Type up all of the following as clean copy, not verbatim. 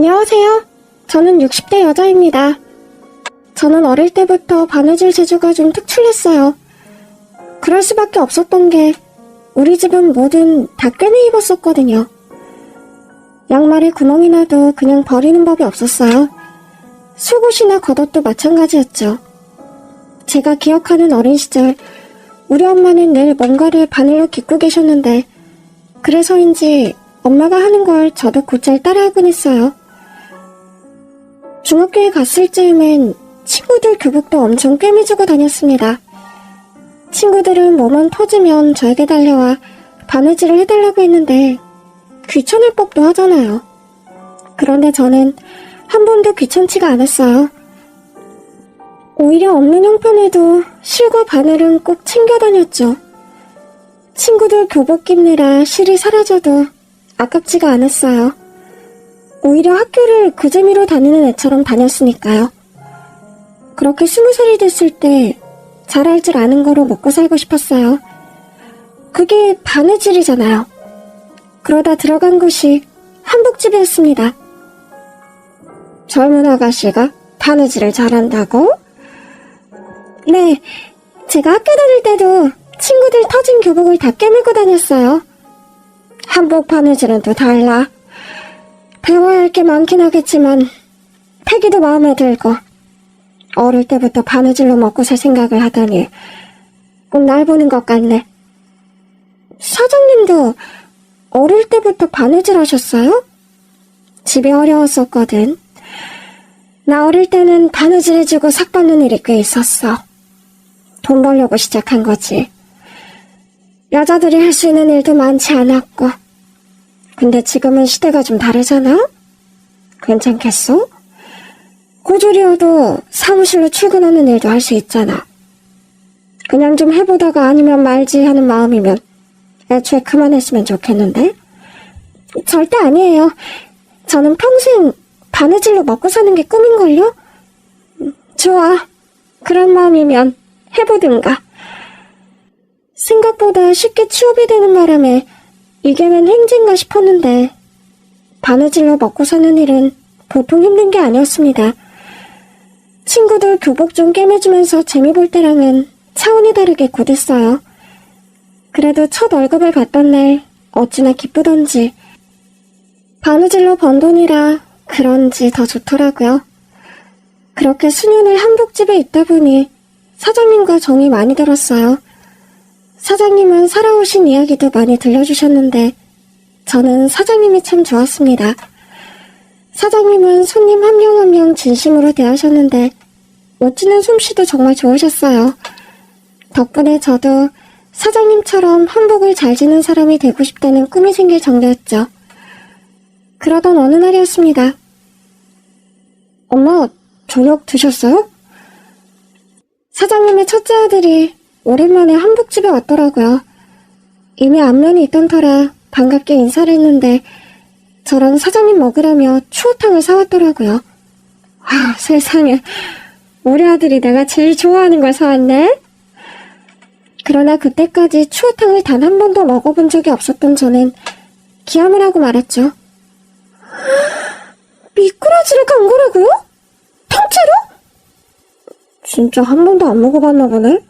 안녕하세요. 저는 60대 여자입니다. 저는 어릴 때부터 바느질 재주가 좀 특출났어요. 그럴 수밖에 없었던 게 우리 집은 뭐든 다 꿰매 입었었거든요. 양말에 구멍이 나도 그냥 버리는 법이 없었어요. 속옷이나 겉옷도 마찬가지였죠. 제가 기억하는 어린 시절 우리 엄마는 늘 뭔가를 바늘로 깃고 계셨는데 그래서인지 엄마가 하는 걸 저도 곧잘 따라하곤 했어요. 중학교에 갔을 즈음엔 친구들 교복도 엄청 꿰매주고 다녔습니다. 친구들은 뭐만 터지면 저에게 달려와 바느질을 해달라고 했는데 귀찮을 법도 하잖아요. 그런데 저는 한 번도 귀찮지가 않았어요. 오히려 없는 형편에도 실과 바늘은 꼭 챙겨 다녔죠. 친구들 교복 입느라 실이 사라져도 아깝지가 않았어요. 오히려 학교를 그 재미로 다니는 애처럼 다녔으니까요. 그렇게 20살이 됐을 때 잘할 줄 아는 거로 먹고 살고 싶었어요. 그게 바느질이잖아요. 그러다 들어간 곳이 한복집이었습니다. 젊은 아가씨가 바느질을 잘한다고? 네, 제가 학교 다닐 때도 친구들 터진 교복을 다 꿰매고 다녔어요. 한복 바느질은 또 달라. 배워야 할 게 많긴 하겠지만 패기도 마음에 들고 어릴 때부터 바느질로 먹고 살 생각을 하다니 꼭 날 보는 것 같네. 사장님도 어릴 때부터 바느질 하셨어요? 집이 어려웠었거든. 나 어릴 때는 바느질 해주고 삭 받는 일이 꽤 있었어. 돈 벌려고 시작한 거지. 여자들이 할 수 있는 일도 많지 않았고. 근데 지금은 시대가 좀 다르잖아? 괜찮겠어? 고졸이어도 사무실로 출근하는 일도 할 수 있잖아. 그냥 좀 해보다가 아니면 말지 하는 마음이면 애초에 그만했으면 좋겠는데? 절대 아니에요. 저는 평생 바느질로 먹고 사는 게 꿈인걸요? 좋아. 그런 마음이면 해보든가. 생각보다 쉽게 취업이 되는 바람에 이게 웬 행진가 싶었는데 바느질로 먹고 사는 일은 보통 힘든 게 아니었습니다. 친구들 교복 좀 꿰매주면서 재미 볼 때랑은 차원이 다르게 곧했어요. 그래도 첫 월급을 받던 날 어찌나 기쁘던지 바느질로 번 돈이라 그런지 더 좋더라고요. 그렇게 수년을 한복집에 있다 보니 사장님과 정이 많이 들었어요. 사장님은 살아오신 이야기도 많이 들려주셨는데 저는 사장님이 참 좋았습니다. 사장님은 손님 한 명 한 명 진심으로 대하셨는데 옷 찢는 솜씨도 정말 좋으셨어요. 덕분에 저도 사장님처럼 한복을 잘 지는 사람이 되고 싶다는 꿈이 생길 정도였죠. 그러던 어느 날이었습니다. 엄마, 저녁 드셨어요? 사장님의 첫째 아들이 오랜만에 한복집에 왔더라고요. 이미 안면이 있던 터라 반갑게 인사를 했는데 저랑 사장님 먹으라며 추어탕을 사왔더라고요. 아, 세상에. 우리 아들이 내가 제일 좋아하는 걸 사왔네? 그러나 그때까지 추어탕을 단 한 번도 먹어본 적이 없었던 저는 기함을 하고 말았죠. 미꾸라지를 간 거라고요? 통째로? 진짜 한 번도 안 먹어봤나 보네?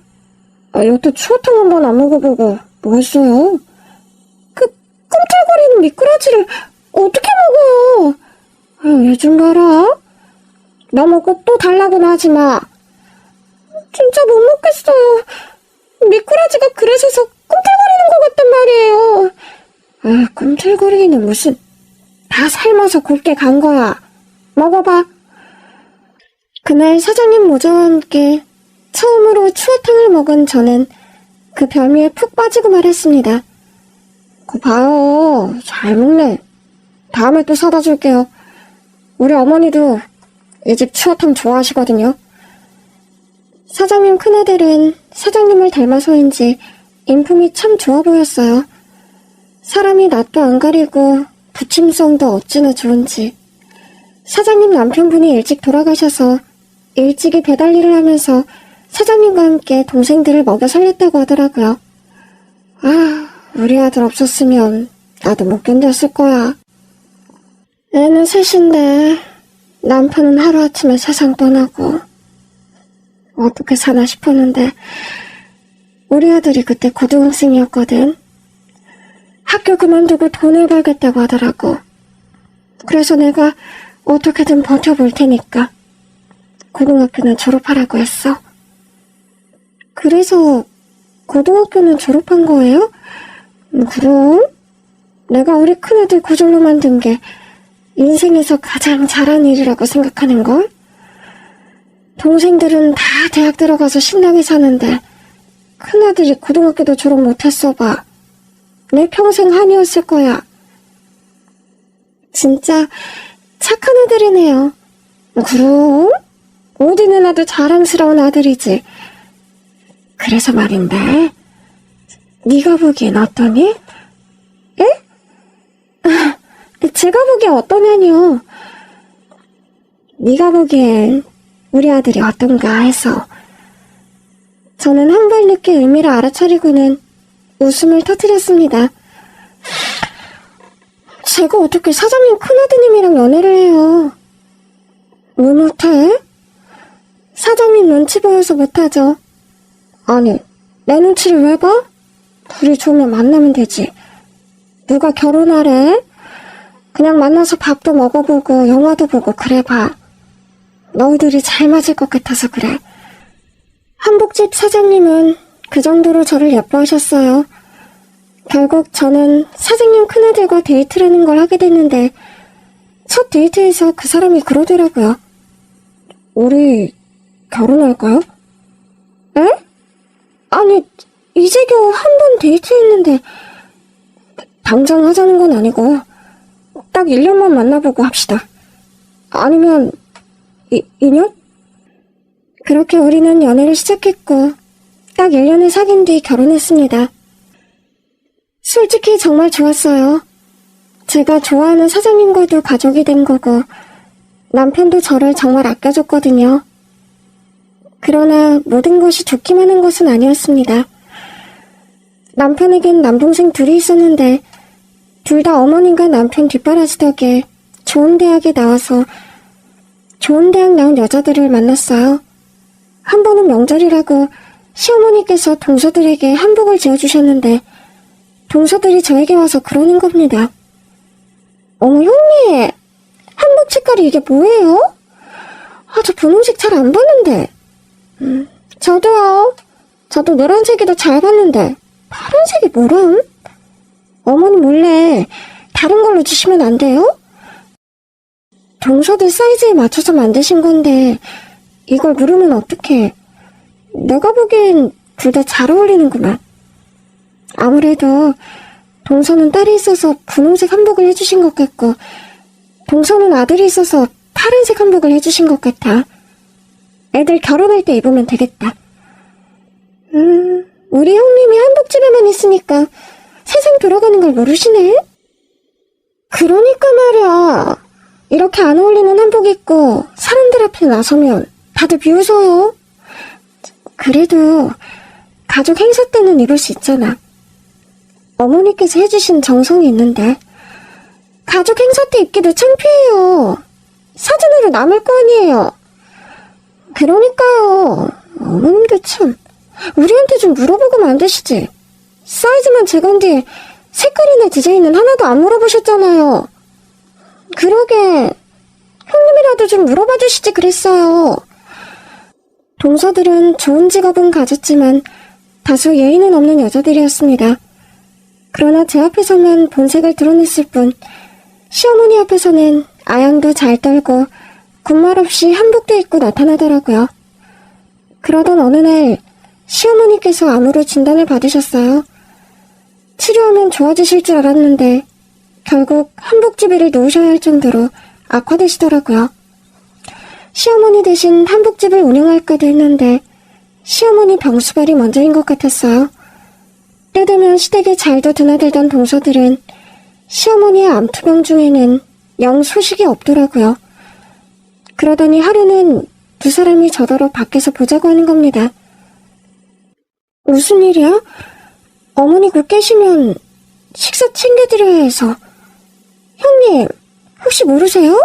여태 추어탕 한 번 안 먹어보고 뭐 했어요? 그 꿈틀거리는 미꾸라지를 어떻게 먹어요? 얘 좀 봐라. 나 먹고 또 달라고는 하지마. 진짜 못 먹겠어요. 미꾸라지가 그릇에서 꿈틀거리는 것 같단 말이에요. 꿈틀거리기는 무슨. 다 삶아서 곱게 간 거야. 먹어봐. 그날 사장님 모자와 함께 처음으로 추어탕을 먹은 저는 그 별미에 푹 빠지고 말았습니다. 그거 봐요. 잘 먹네. 다음에 또 사다 줄게요. 우리 어머니도 이 집 추어탕 좋아하시거든요. 사장님 큰아들은 사장님을 닮아서인지 인품이 참 좋아 보였어요. 사람이 낯도 안 가리고 부침성도 어찌나 좋은지. 사장님 남편분이 일찍 돌아가셔서 일찍이 배달 일을 하면서 사장님과 함께 동생들을 먹여 살렸다고 하더라고요. 아, 우리 아들 없었으면 나도 못 견뎠을 거야. 애는 셋인데 남편은 하루아침에 세상 떠나고 어떻게 사나 싶었는데 우리 아들이 그때 고등학생이었거든. 학교 그만두고 돈을 벌겠다고 하더라고. 그래서 내가 어떻게든 버텨볼 테니까 고등학교는 졸업하라고 했어. 그래서 고등학교는 졸업한 거예요? 그럼 내가 우리 큰아들 고졸로 만든 게 인생에서 가장 잘한 일이라고 생각하는걸? 동생들은 다 대학 들어가서 신나게 사는데 큰아들이 고등학교도 졸업 못했어 봐. 내 평생 한이었을 거야. 진짜 착한 아들이네요. 그럼 어디 누나도 자랑스러운 아들이지. 그래서 말인데 네가 보기엔 어떠니? 에? 제가 보기엔 어떠냐뇨. 네가 보기엔 우리 아들이 어떤가 해서. 저는 한 발 늦게 의미를 알아차리고는 웃음을 터뜨렸습니다. 제가 어떻게 사장님 큰아드님이랑 연애를 해요? 왜 못해? 사장님 눈치 보여서 못하죠. 아니, 내 눈치를 왜 봐? 둘이 좋으면 만나면 되지. 누가 결혼하래? 그냥 만나서 밥도 먹어보고 영화도 보고 그래 봐. 너희들이 잘 맞을 것 같아서 그래. 한복집 사장님은 그 정도로 저를 예뻐하셨어요. 결국 저는 사장님 큰아들과 데이트라는 걸 하게 됐는데 첫 데이트에서 그 사람이 그러더라고요. 우리 결혼할까요? 에? 아니, 이제 겨우 한 번 데이트했는데 당장 하자는 건 아니고 딱 1년만 만나보고 합시다. 아니면 2년? 그렇게 우리는 연애를 시작했고 딱 1년을 사귄 뒤 결혼했습니다. 솔직히 정말 좋았어요. 제가 좋아하는 사장님과도 가족이 된 거고 남편도 저를 정말 아껴줬거든요. 그러나 모든 것이 좋기만 한 것은 아니었습니다. 남편에겐 남동생 둘이 있었는데 둘 다 어머님과 남편 뒷바라지 덕에 좋은 대학에 나와서 좋은 대학 나온 여자들을 만났어요. 한 번은 명절이라고 시어머니께서 동서들에게 한복을 지어주셨는데 동서들이 저에게 와서 그러는 겁니다. 어머 형님, 한복 색깔이 이게 뭐예요? 저 분홍색 잘 안 봤는데. 저도요. 저도 노란색이 더 잘 봤는데 파란색이 뭐람? 어머니 몰래 다른 걸로 주시면 안 돼요? 동서들 사이즈에 맞춰서 만드신 건데 이걸 물으면 어떡해. 내가 보기엔 둘 다 잘 어울리는구만. 아무래도 동서는 딸이 있어서 분홍색 한복을 해주신 것 같고 동서는 아들이 있어서 파란색 한복을 해주신 것 같아. 애들 결혼할 때 입으면 되겠다. 우리 형님이 한복집에만 있으니까 세상 돌아가는 걸 모르시네? 그러니까 말이야. 이렇게 안 어울리는 한복 입고 사람들 앞에 나서면 다들 비웃어요. 그래도 가족 행사 때는 입을 수 있잖아. 어머니께서 해주신 정성이 있는데 가족 행사 때 입기도 창피해요. 사진으로 남을 거 아니에요. 그러니까요. 어머님도 참 우리한테 좀 물어보고 만드시지. 사이즈만 재건디 색깔이나 디자인은 하나도 안 물어보셨잖아요. 그러게 형님이라도 좀 물어봐 주시지 그랬어요. 동서들은 좋은 직업은 가졌지만 다소 예의는 없는 여자들이었습니다. 그러나 제 앞에서만 본색을 드러냈을 뿐 시어머니 앞에서는 아양도 잘 떨고 군말 없이 한복도 입고 나타나더라고요. 그러던 어느 날 시어머니께서 암으로 진단을 받으셨어요. 치료하면 좋아지실 줄 알았는데 결국 한복집에를 놓으셔야 할 정도로 악화되시더라고요. 시어머니 대신 한복집을 운영할까도 했는데 시어머니 병수발이 먼저인 것 같았어요. 때 되면 시댁에 잘도 드나들던 동서들은 시어머니의 암투병 중에는 영 소식이 없더라고요. 그러더니 하루는 두 사람이 저더러 밖에서 보자고 하는 겁니다. 무슨 일이야? 어머니 곧 계시면 식사 챙겨드려야 해서. 형님, 혹시 모르세요?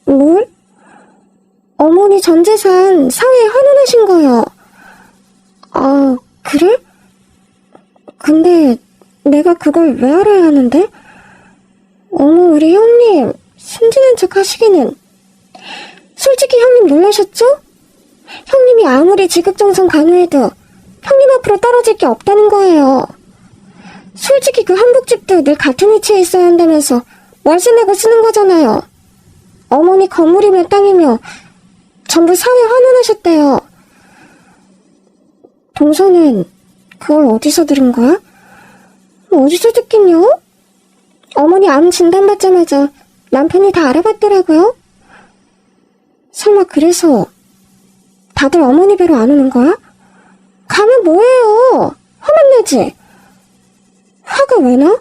뭘? 어머니 전 재산 사회에 환원하신 거요. 아, 그래? 근데 내가 그걸 왜 알아야 하는데? 어머, 우리 형님, 순진한 척 하시기는. 솔직히 형님 놀라셨죠? 형님이 아무리 지극정성 강요해도 형님 앞으로 떨어질 게 없다는 거예요. 솔직히 그 한복집도 늘 같은 위치에 있어야 한다면서 월세 내고 쓰는 거잖아요. 어머니 건물이며 땅이며 전부 사회 환원하셨대요. 동서는 그걸 어디서 들은 거야? 어디서 듣긴요? 어머니 암 진단받자마자 남편이 다 알아봤더라고요. 설마 그래서 다들 어머니 배로 안 오는 거야? 가면 뭐해요? 화만 내지? 화가 왜 나?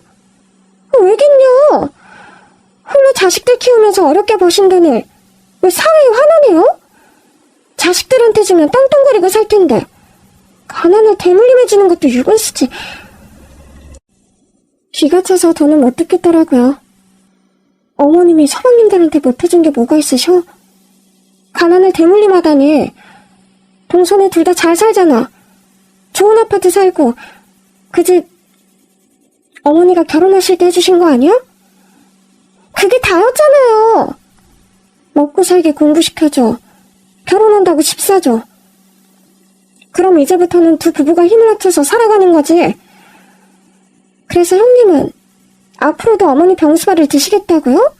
왜겠냐? 홀로 자식들 키우면서 어렵게 버신 돈을 왜 사회에 환원해요? 자식들한테 주면 떵떵거리고 살 텐데 가난을 대물림해주는 것도 유분수지. 기가 차서 더는 못 듣겠더라고요. 어머님이 서방님들한테 못해준 게 뭐가 있으셔? 가난을 대물림하다니. 동선에 둘 다 잘 살잖아. 좋은 아파트 살고 그 집 어머니가 결혼하실 때 해주신 거 아니야? 그게 다였잖아요. 먹고 살게 공부시켜줘. 결혼한다고 집 사줘. 그럼 이제부터는 두 부부가 힘을 합쳐서 살아가는 거지. 그래서 형님은 앞으로도 어머니 병수발을 드시겠다고요?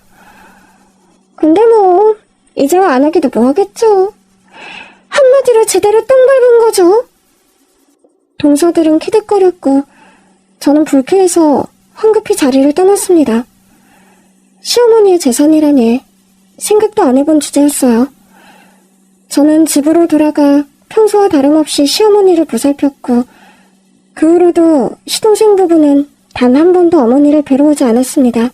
근데 뭐 이제와 안 하기도 뭐하겠죠. 한마디로 제대로 똥 밟은 거죠. 동서들은 키득거렸고 저는 불쾌해서 황급히 자리를 떠났습니다. 시어머니의 재산이라니 생각도 안 해본 주제였어요. 저는 집으로 돌아가 평소와 다름없이 시어머니를 보살폈고 그 후로도 시동생 부부는 단 한 번도 어머니를 뵈러 오지 않았습니다.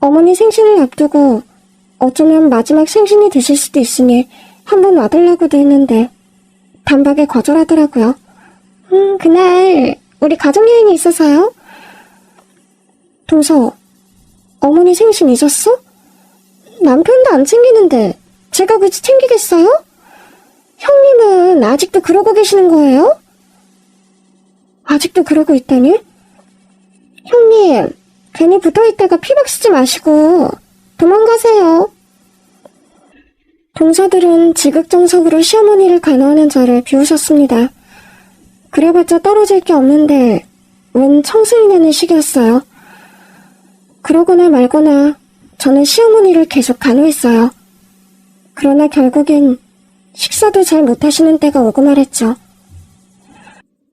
어머니 생신을 앞두고 어쩌면 마지막 생신이 되실 수도 있으니 한번 와달라고도 했는데 단박에 거절하더라고요. 그날 우리 가족여행이 있어서요. 동서, 어머니 생신 잊었어? 남편도 안 챙기는데 제가 굳이 챙기겠어요? 형님은 아직도 그러고 계시는 거예요? 아직도 그러고 있다니? 형님, 괜히 붙어있다가 피박 쓰지 마시고 도망가세요. 동서들은 지극정석으로 시어머니를 간호하는 저를 비웃었습니다. 그래봤자 떨어질 게 없는데 웬 청소년하는 시기였어요. 그러거나 말거나 저는 시어머니를 계속 간호했어요. 그러나 결국엔 식사도 잘 못하시는 때가 오고 말했죠.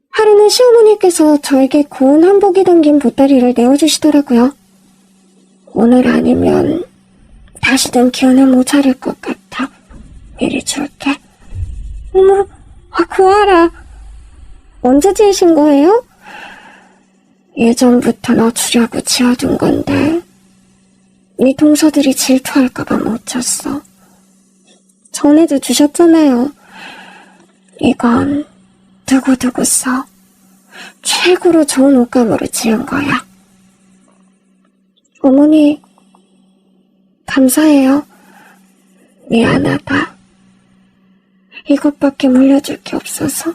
하루는 시어머니께서 저에게 고운 한복이 담긴 보따리를 내어주시더라고요. 오늘 아니면 다시는 기운을 못 차릴 것 같아. 미리 줄게. 어머, 구하라. 언제 지으신 거예요? 예전부터 너 주려고 지어둔 건데 네 동서들이 질투할까봐 못 줬어. 전에도 주셨잖아요. 이건 두고두고 써. 최고로 좋은 옷감으로 지은 거야. 어머니, 감사해요. 미안하다. 이것밖에 물려줄 게 없어서.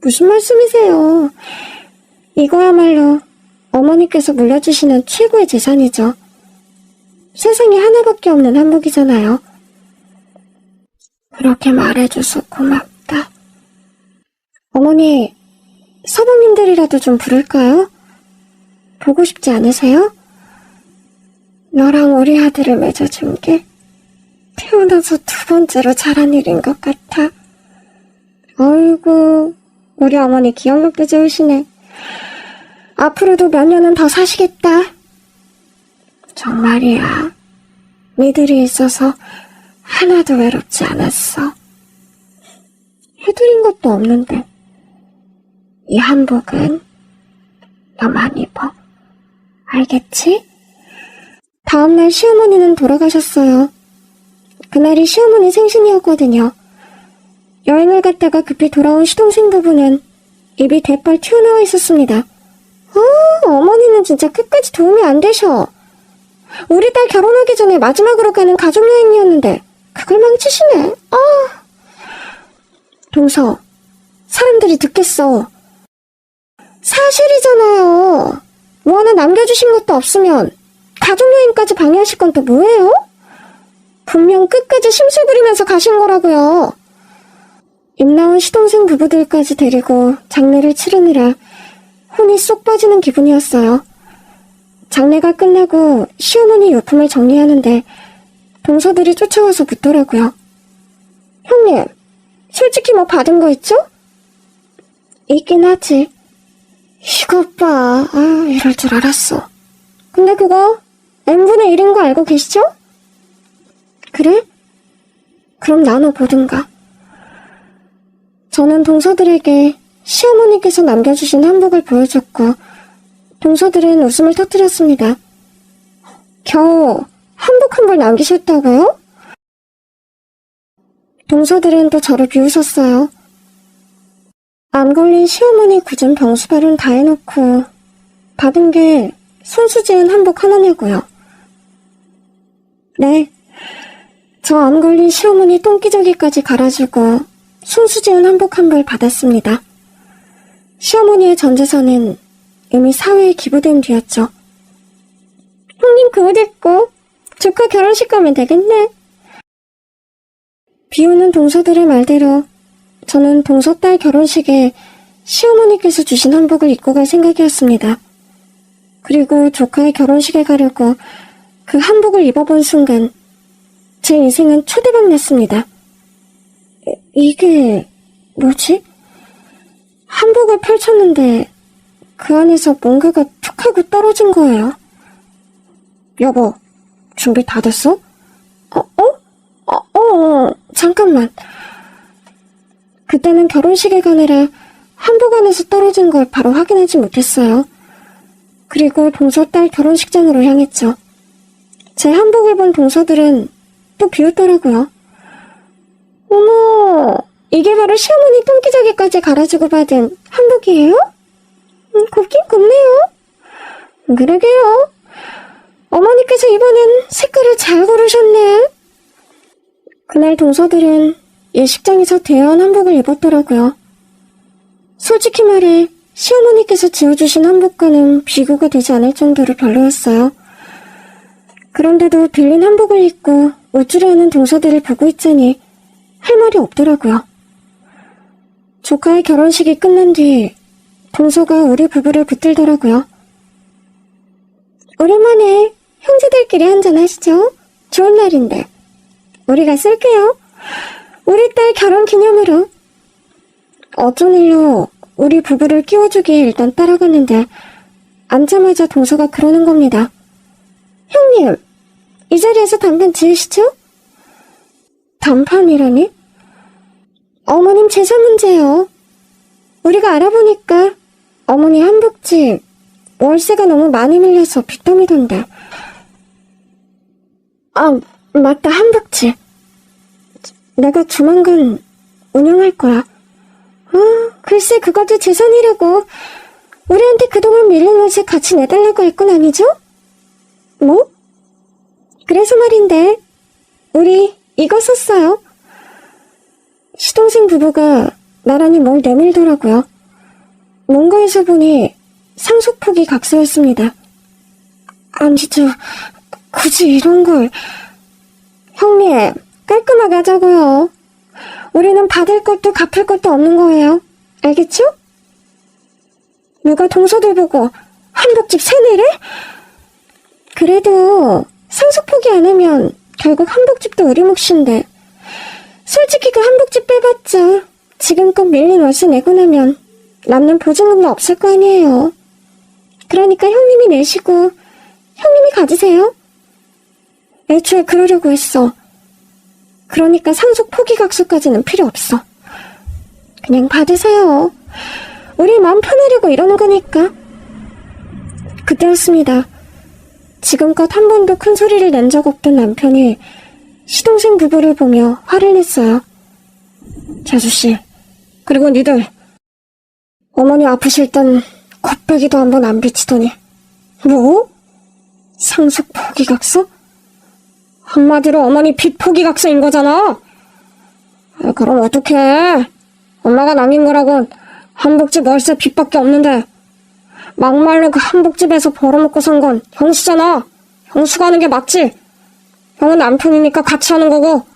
무슨 말씀이세요? 이거야말로 어머니께서 물려주시는 최고의 재산이죠. 세상에 하나밖에 없는 한복이잖아요. 그렇게 말해줘서 고맙다. 어머니, 서방님들이라도 좀 부를까요? 보고 싶지 않으세요? 너랑 우리 아들을 맺어준 게 태어나서 두 번째로 잘한 일인 것 같아. 아이고, 우리 어머니 기억력도 좋으시네. 앞으로도 몇 년은 더 사시겠다. 정말이야. 니들이 있어서 하나도 외롭지 않았어. 해드린 것도 없는데 이 한복은 너만 입어. 알겠지? 다음날 시어머니는 돌아가셨어요. 그날이 시어머니 생신이었거든요. 여행을 갔다가 급히 돌아온 시동생 부부는 입이 대빨 튀어나와 있었습니다. 어머니는 진짜 끝까지 도움이 안 되셔. 우리 딸 결혼하기 전에 마지막으로 가는 가족여행이었는데 그걸 망치시네. 동서, 사람들이 듣겠어. 사실이잖아요. 뭐 하나 남겨주신 것도 없으면 가족여행까지 방해하실 건 또 뭐예요? 분명 끝까지 심술 부리면서 가신 거라고요. 입 나온 시동생 부부들까지 데리고 장례를 치르느라 혼이 쏙 빠지는 기분이었어요. 장례가 끝나고 시어머니 유품을 정리하는데 동서들이 쫓아와서 묻더라고요. 형님, 솔직히 뭐 받은 거 있죠? 있긴 하지. 이것 봐. 이럴 줄 알았어. 근데 그거 n분의 1인 거 알고 계시죠? 그래? 그럼 나눠보든가. 저는 동서들에게 시어머니께서 남겨주신 한복을 보여줬고 동서들은 웃음을 터뜨렸습니다. 겨우 한복 한 벌 남기셨다고요? 동서들은 또 저를 비웃었어요. 안 걸린 시어머니 굳은 병수발은 다 해놓고 받은 게 손수 지은 한복 하나냐고요. 네, 저 안 걸린 시어머니 똥기저귀까지 갈아주고 손수 지은 한복 한 벌 받았습니다. 시어머니의 전 재산은 이미 사회에 기부된 뒤였죠. 형님 그 옷 입고 조카 결혼식 가면 되겠네. 비오는 동서들의 말대로 저는 동서딸 결혼식에 시어머니께서 주신 한복을 입고 갈 생각이었습니다. 그리고 조카의 결혼식에 가려고 그 한복을 입어본 순간 제 인생은 초대박 났습니다. 이게 뭐지? 한복을 펼쳤는데 그 안에서 뭔가가 툭 하고 떨어진 거예요. 여보, 준비 다 됐어? 잠깐만. 그때는 결혼식에 가느라 한복 안에서 떨어진 걸 바로 확인하지 못했어요. 그리고 동서딸 결혼식장으로 향했죠. 제 한복을 본 동서들은 또 비웃더라고요. 어머, 이게 바로 시어머니 똥기저귀까지 갈아주고 받은 한복이에요? 곱긴 곱네요. 그러게요. 어머니께서 이번엔 색깔을 잘 고르셨네. 그날 동서들은 예식장에서 대여한 한복을 입었더라고요. 솔직히 말해 시어머니께서 지어주신 한복과는 비교가 되지 않을 정도로 별로였어요. 그런데도 빌린 한복을 입고 우쭐해 하는 동서들을 보고 있자니 할 말이 없더라고요. 조카의 결혼식이 끝난 뒤 동서가 우리 부부를 붙들더라고요. 오랜만에 형제들끼리 한잔하시죠? 좋은 날인데. 우리가 쏠게요. 우리 딸 결혼 기념으로. 어쩐 일로 우리 부부를 끼워주기에 일단 따라갔는데 앉자마자 동서가 그러는 겁니다. 형님, 이 자리에서 단판 지으시죠? 단판이라니? 어머님 재산 문제예요. 우리가 알아보니까 어머니 한복집 월세가 너무 많이 밀려서 빚더미던데. 맞다, 한복집. 내가 조만간 운영할 거야. 글쎄 그것도 재산이라고. 우리한테 그동안 밀린 옷을 같이 내달라고 할 건 아니죠? 뭐? 그래서 말인데 우리 이거 썼어요. 시동생 부부가 나란히 뭘 내밀더라고요. 뭔가에서 보니 상속폭이 각서였습니다. 아니죠, 굳이 이런 걸. 형님, 깔끔하게 하자고요. 우리는 받을 것도 갚을 것도 없는 거예요. 알겠죠? 누가 동서들 보고 한복집 세뇌래? 그래도 상속 포기 안 하면 결국 한복집도 우리 몫인데. 솔직히 그 한복집 빼봤자 지금껏 밀린 월세 내고 나면 남는 보증금도 없을 거 아니에요. 그러니까 형님이 내시고 형님이 가지세요. 애초에 그러려고 했어. 그러니까 상속 포기각서까지는 필요 없어. 그냥 받으세요. 우리 마음 편하려고 이러는 거니까. 그때였습니다. 지금껏 한 번도 큰 소리를 낸 적 없던 남편이 시동생 부부를 보며 화를 냈어요. 재수씨, 그리고 니들 어머니 아프실 땐 곱빼기도 한 번 안 비치더니. 뭐? 상속 포기각서? 한마디로 어머니 빚 포기각서인 거잖아. 그럼 어떡해. 엄마가 남긴 거라곤 한복집 월세 빚밖에 없는데 막말로 그 한복집에서 벌어먹고 산 건 형수잖아. 형수가 하는 게 맞지. 형은 남편이니까 같이 하는 거고.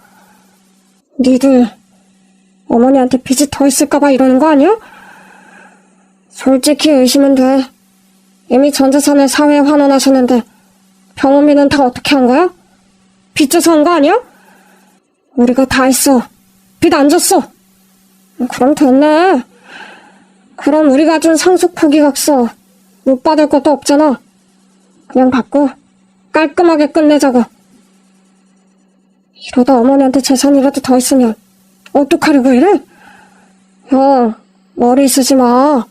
니들 어머니한테 빚이 더 있을까봐 이러는 거 아니야? 솔직히 의심은 돼. 이미 전 재산을 사회에 환원하셨는데 병원비는 다 어떻게 한 거야? 빚져서 한 거 아니야? 우리가 다 했어. 빚 안 졌어. 그럼 됐네. 그럼 우리가 준 상속 포기각서 못 받을 것도 없잖아. 그냥 받고 깔끔하게 끝내자고. 이러다 어머니한테 재산이라도 더 있으면 어떡하려고 이래? 형, 머리 쓰지 마.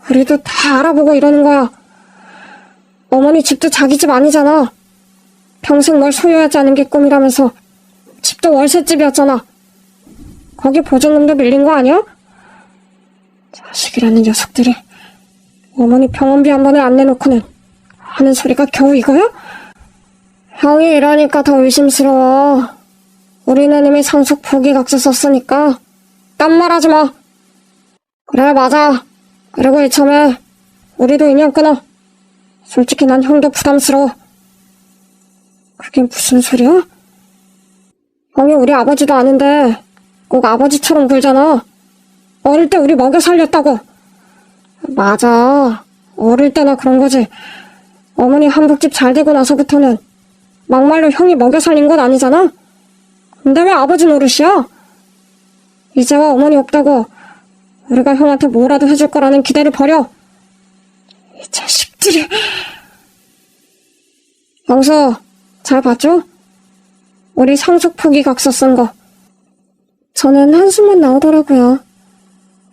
우리도 다 알아보고 이러는 거야. 어머니 집도 자기 집 아니잖아. 평생 뭘 소유하지 않은 게 꿈이라면서 집도 월세집이었잖아. 거기 보증금도 밀린 거 아니야? 자식이라는 녀석들이 어머니 병원비 한 번에 안 내놓고는 하는 소리가 겨우 이거야? 형이 이러니까 더 의심스러워. 우리는 이미 상속 포기각서 썼으니까 딴 말 하지 마. 그래, 맞아. 그리고 이참에 우리도 인연 끊어. 솔직히 난 형도 부담스러워. 그게 무슨 소리야? 형이 우리 아버지도 아는데 꼭 아버지처럼 굴잖아. 어릴 때 우리 먹여 살렸다고. 맞아. 어릴 때나 그런 거지. 어머니 한복집 잘 되고 나서부터는 막말로 형이 먹여 살린 건 아니잖아. 근데 왜 아버지 노릇이야? 이제와 어머니 없다고 우리가 형한테 뭐라도 해줄 거라는 기대를 버려. 이 자식들이. 영서, 잘 봤죠? 우리 상속 포기각서 쓴 거. 저는 한숨만 나오더라고요.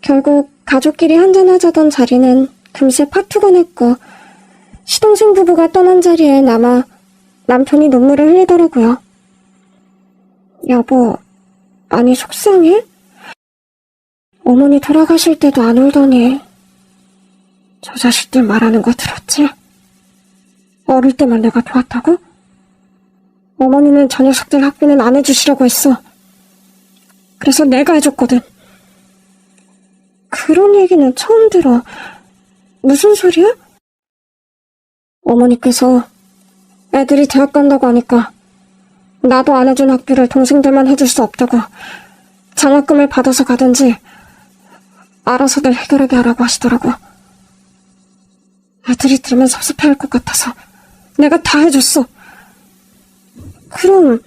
결국 가족끼리 한잔하자던 자리는 금세 파투가 났고 시동생 부부가 떠난 자리에 남아 남편이 눈물을 흘리더라고요. 여보, 많이 속상해? 어머니 돌아가실 때도 안 울더니. 저 자식들 말하는 거 들었지? 어릴 때만 내가 도왔다고? 어머니는 저 녀석들 학비는 안 해주시려고 했어. 그래서 내가 해줬거든. 그런 얘기는 처음 들어. 무슨 소리야? 어머니께서 애들이 대학 간다고 하니까 나도 안 해준 학비를 동생들만 해줄 수 없다고 장학금을 받아서 가든지 알아서들 해결하게 하라고 하시더라고. 애들이 들으면 섭섭해할 것 같아서 내가 다 해줬어. 그럼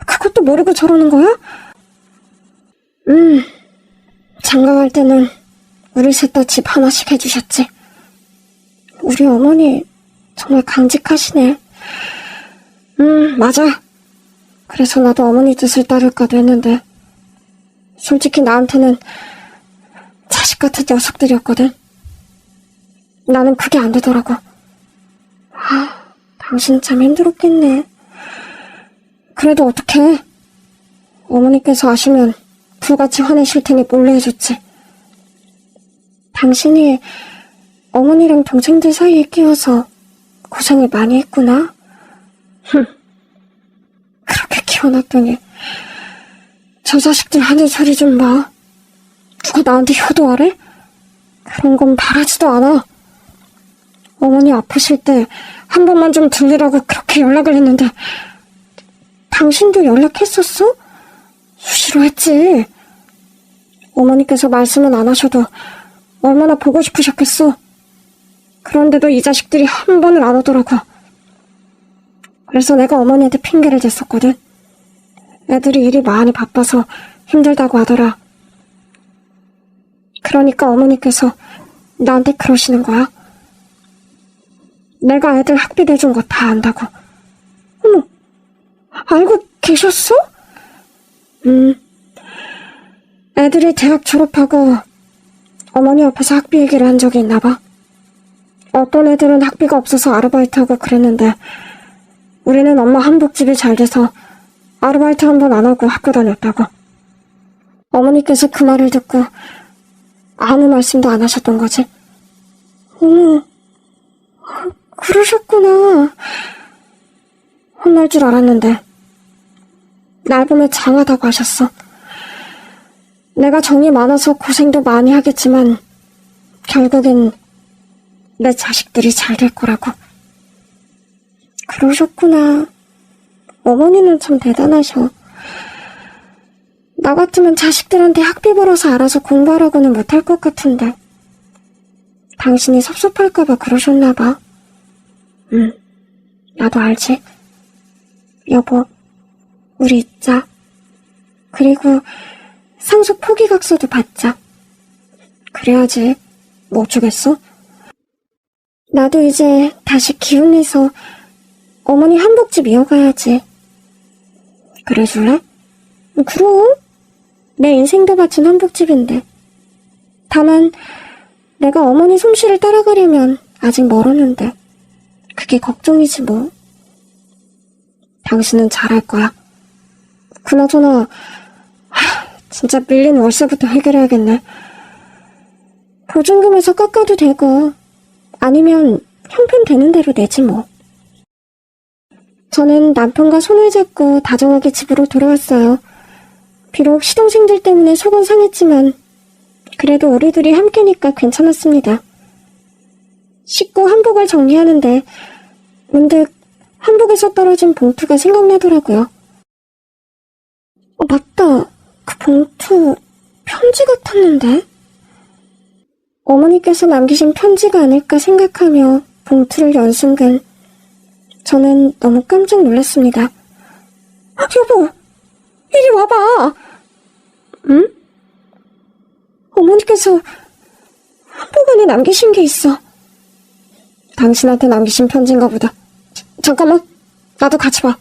그것도 모르고 저러는 거야? 장가갈 때는 우리 셋 다 집 하나씩 해주셨지. 우리 어머니 정말 강직하시네. 맞아. 그래서 나도 어머니 뜻을 따를까도 했는데 솔직히 나한테는 자식 같은 녀석들이었거든. 나는 그게 안 되더라고. 당신 참 힘들었겠네. 그래도 어떡해. 어머니께서 아시면 불같이 화내실 테니 몰래 해줬지. 당신이 어머니랑 동생들 사이에 끼어서 고생을 많이 했구나. 그렇게 키워놨더니 저 자식들 하는 소리 좀 봐. 누가 나한테 효도하래? 그런 건 바라지도 않아. 어머니 아프실 때 한 번만 좀 들리라고 그렇게 연락을 했는데 당신도 연락했었어? 수시로 했지. 어머니께서 말씀은 안 하셔도 얼마나 보고 싶으셨겠어. 그런데도 이 자식들이 한 번을 안 오더라고. 그래서 내가 어머니한테 핑계를 댔었거든. 애들이 일이 많이 바빠서 힘들다고 하더라. 그러니까 어머니께서 나한테 그러시는 거야. 내가 애들 학비 내준 거 다 안다고. 어머, 알고 계셨어? 애들이 대학 졸업하고 어머니 옆에서 학비 얘기를 한 적이 있나 봐. 어떤 애들은 학비가 없어서 아르바이트하고 그랬는데 우리는 엄마 한복집이 잘 돼서 아르바이트 한 번 안 하고 학교 다녔다고. 어머니께서 그 말을 듣고 아무 말씀도 안 하셨던 거지. 어머, 그러셨구나. 혼날 줄 알았는데 날 보며 장하다고 하셨어. 내가 정이 많아서 고생도 많이 하겠지만 결국엔 내 자식들이 잘 될 거라고. 그러셨구나. 어머니는 참 대단하셔. 나 같으면 자식들한테 학비 벌어서 알아서 공부하라고는 못할 것 같은데. 당신이 섭섭할까봐 그러셨나봐. 응, 나도 알지. 여보, 우리 있자. 그리고 상속 포기각서도 받자. 그래야지. 뭐 어쩌겠어? 나도 이제 다시 기운내서 어머니 한복집 이어가야지. 그래줄래? 그럼. 내 인생도 바친 한복집인데. 다만 내가 어머니 솜씨를 따라가려면 아직 멀었는데 그게 걱정이지 뭐. 당신은 잘할 거야. 그나저나 진짜 밀린 월세부터 해결해야겠네. 보증금에서 깎아도 되고 아니면 형편 되는 대로 내지 뭐. 저는 남편과 손을 잡고 다정하게 집으로 돌아왔어요. 비록 시동생들 때문에 속은 상했지만 그래도 우리 둘이 함께니까 괜찮았습니다. 씻고 한복을 정리하는데 문득 한복에서 떨어진 봉투가 생각나더라고요. 맞다. 그 봉투 편지 같았는데? 어머니께서 남기신 편지가 아닐까 생각하며 봉투를 연 순간 저는 너무 깜짝 놀랐습니다. 여보, 이리 와봐. 응? 어머니께서 한복 안에 남기신 게 있어. 당신한테 남기신 편지인가 보다. 잠깐만, 나도 같이 봐.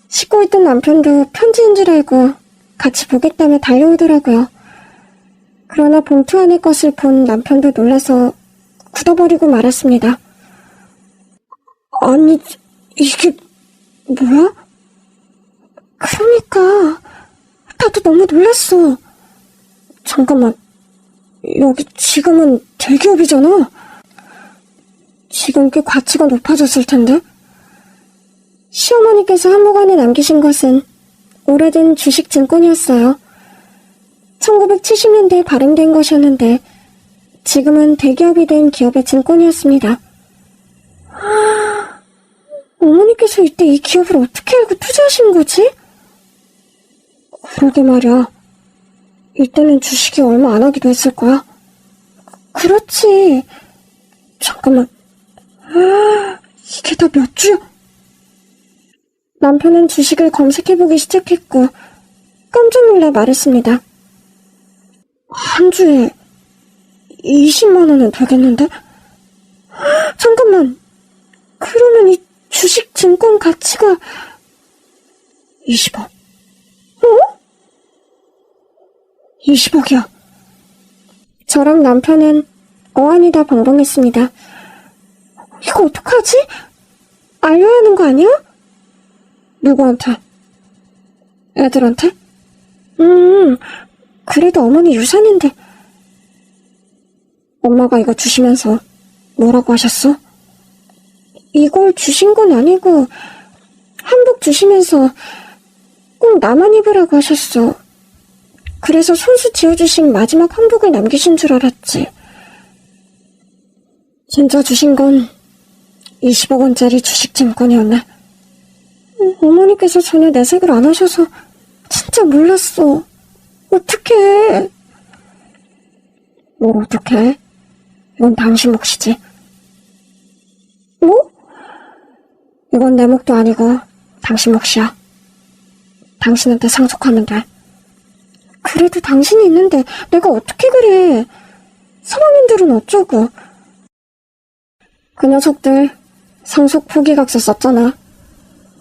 씻고 있던 남편도 편지인 줄 알고 같이 보겠다며 달려오더라고요. 그러나 봉투 안의 것을 본 남편도 놀라서 굳어버리고 말았습니다. 아니, 이게 뭐야? 그러니까 나도 너무 놀랐어. 잠깐만, 여기 지금은 대기업이잖아. 지금 꽤 가치가 높아졌을 텐데. 시어머니께서 한복 안에 남기신 것은 오래된 주식증권이었어요. 1970년대에 발행된 것이었는데 지금은 대기업이 된 기업의 증권이었습니다. 어머니께서 이때 이 기업을 어떻게 알고 투자하신 거지? 그러게 말이야. 이때는 주식이 얼마 안 하기도 했을 거야. 그렇지. 잠깐만. 이게 다 몇 주야? 남편은 주식을 검색해보기 시작했고 깜짝 놀라 말했습니다. 한 주에 20만 원은 되겠는데? 잠깐만. 그러면 이 주식 증권 가치가 20억. 어? 20억이야. 저랑 남편은 어안이다 방방했습니다. 이거 어떡하지? 알려야 하는 거 아니야? 누구한테? 애들한테? 그래도 어머니 유산인데. 엄마가 이거 주시면서 뭐라고 하셨어? 이걸 주신 건 아니고 한복 주시면서 꼭 나만 입으라고 하셨어. 그래서 손수 지어주신 마지막 한복을 남기신 줄 알았지. 진짜 주신 건 20억 원짜리 주식증권이었네. 어머니께서 전혀 내색을 안 하셔서 진짜 몰랐어. 어떡해. 뭘 어떡해? 이건 당신 몫이지. 뭐? 이건 내 몫도 아니고 당신 몫이야. 당신한테 상속하면 돼. 그래도 당신이 있는데 내가 어떻게 그래. 사모님들은 어쩌고. 그 녀석들 상속 포기각서 썼잖아.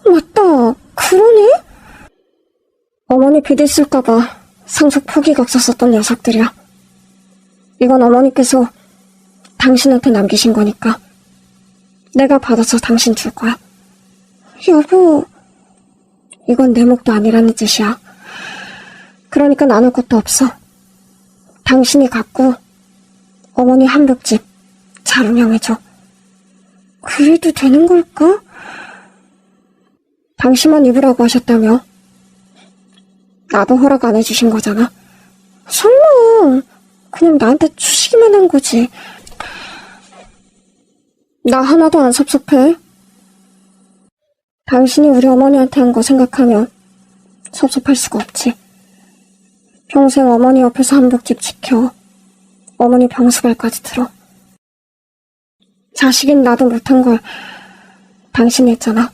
맞다. 그러네? 어머니 비리 쓸까봐 상속 포기각서 썼던 녀석들이야. 이건 어머니께서 당신한테 남기신 거니까 내가 받아서 당신 줄 거야. 여보, 이건 내 몫도 아니라는 뜻이야. 그러니까 나눌 것도 없어. 당신이 갖고 어머니 한복집 잘 운영해줘. 그래도 되는 걸까? 당신만 입으라고 하셨다며. 나도 허락 안 해주신 거잖아. 설마 그냥 나한테 주시기만 한 거지. 나 하나도 안 섭섭해. 당신이 우리 어머니한테 한 거 생각하면 섭섭할 수가 없지. 평생 어머니 옆에서 한복집 지켜 어머니 병수발까지 들어. 자식인 나도 못한 걸 당신이 했잖아.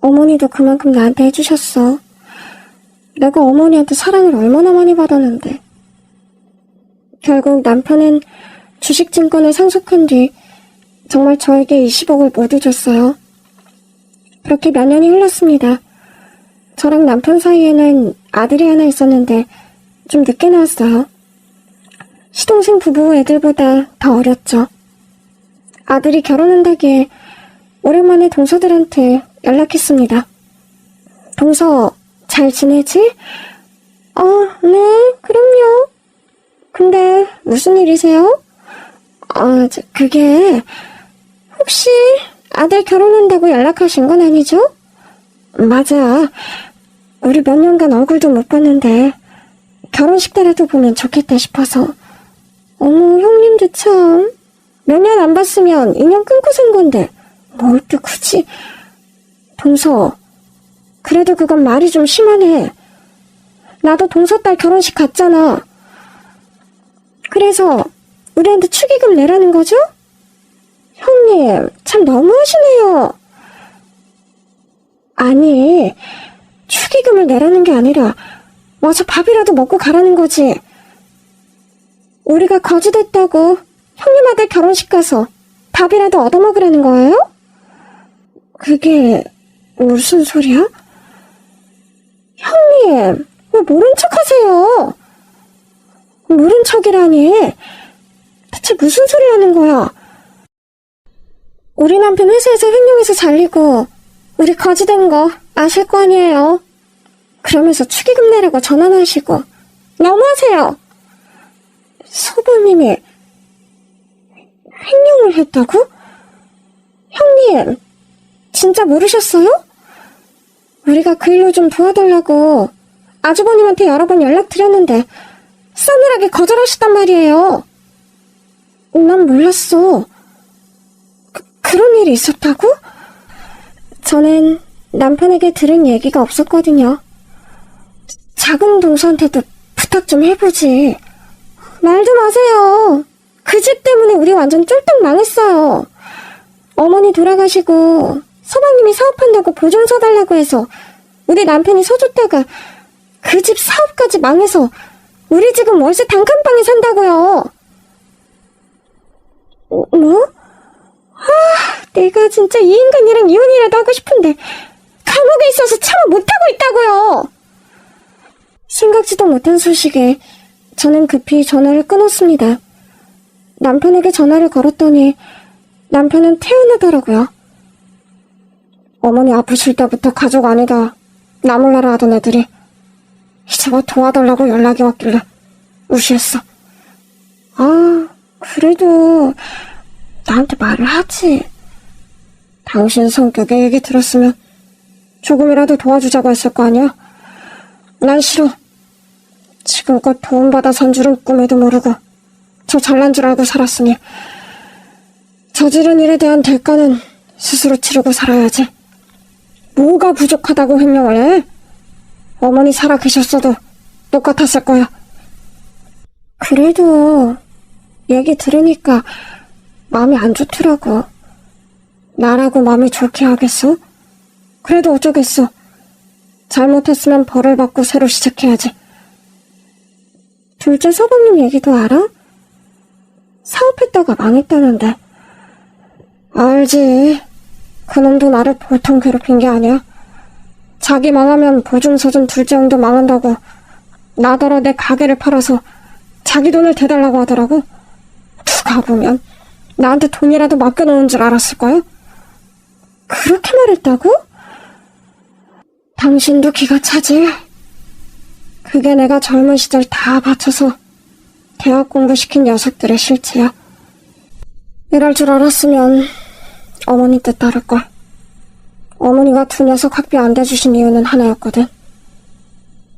어머니도 그만큼 나한테 해주셨어. 내가 어머니한테 사랑을 얼마나 많이 받았는데. 결국 남편은 주식증권을 상속한 뒤 정말 저에게 20억을 모두 줬어요. 그렇게 몇 년이 흘렀습니다. 저랑 남편 사이에는 아들이 하나 있었는데 좀 늦게 나왔어요. 시동생 부부 애들보다 더 어렸죠. 아들이 결혼한다기에 오랜만에 동서들한테 연락했습니다. 동서, 잘 지내지? 네, 그럼요. 근데 무슨 일이세요? 그게 혹시 아들 결혼한다고 연락하신 건 아니죠? 맞아. 우리 몇 년간 얼굴도 못 봤는데 결혼식 때라도 보면 좋겠다 싶어서. 어머, 형님도 참. 몇 년 안 봤으면 인연 끊고 산 건데 뭘 또 굳이. 동서, 그래도 그건 말이 좀 심하네. 나도 동서 딸 결혼식 갔잖아. 그래서 우리한테 축의금 내라는 거죠? 형님, 참 너무하시네요. 아니, 축의금을 내라는 게 아니라 와서 밥이라도 먹고 가라는 거지. 우리가 거지됐다고 형님 아들 결혼식 가서 밥이라도 얻어먹으라는 거예요? 그게 무슨 소리야? 형님, 왜 모른 척 하세요? 모른 척이라니. 대체 무슨 소리 하는 거야? 우리 남편 회사에서 횡령해서 잘리고 우리 거지된 거 아실 거 아니에요. 그러면서 축의금 내라고 전화하시고 너무하세요. 서방님이 횡령을 했다고? 형님, 진짜 모르셨어요? 우리가 그 일로 좀 도와달라고 아주버님한테 여러 번 연락드렸는데 싸늘하게 거절하셨단 말이에요. 난 몰랐어. 그런 일이 있었다고? 저는 남편에게 들은 얘기가 없었거든요. 작은 동서한테도 부탁 좀 해보지. 말도 마세요. 그 집 때문에 우리 완전 쫄딱 망했어요. 어머니 돌아가시고 서방님이 사업한다고 보증 서달라고 해서 우리 남편이 서줬다가 그 집 사업까지 망해서 우리 지금 월세 단칸방에 산다고요. 뭐? 내가 진짜 이 인간이랑 이혼이라도 하고 싶은데 감옥에 있어서 참아 못하고 있다고요. 생각지도 못한 소식에 저는 급히 전화를 끊었습니다. 남편에게 전화를 걸었더니 남편은 태어나더라고요. 어머니 아프실 때부터 가족 아니다 나 몰라라 하던 애들이 이제 뭐 도와달라고 연락이 왔길래 무시했어. 그래도 나한테 말을 하지. 당신 성격의 얘기 들었으면 조금이라도 도와주자고 했을 거 아니야? 난 싫어. 지금껏 도움받아 산 줄은 꿈에도 모르고 저 잘난 줄 알고 살았으니 저지른 일에 대한 대가는 스스로 치르고 살아야지. 뭐가 부족하다고 횡령을 해? 어머니 살아 계셨어도 똑같았을 거야. 그래도 얘기 들으니까 마음이 안 좋더라고. 나라고 마음이 좋게 하겠어? 그래도 어쩌겠어. 잘못했으면 벌을 받고 새로 시작해야지. 둘째 서방님 얘기도 알아? 사업했다가 망했다는데. 알지. 그놈도 나를 보통 괴롭힌 게 아니야. 자기 망하면 보증서준 둘째 형도 망한다고 나더러 내 가게를 팔아서 자기 돈을 대달라고 하더라고. 누가 보면 나한테 돈이라도 맡겨놓은 줄 알았을 거야? 그렇게 말했다고? 당신도 기가 차지? 그게 내가 젊은 시절 다 바쳐서 대학 공부시킨 녀석들의 실체야. 이럴 줄 알았으면 어머니 뜻 따를걸. 어머니가 두 녀석 학비 안 대주신 이유는 하나였거든.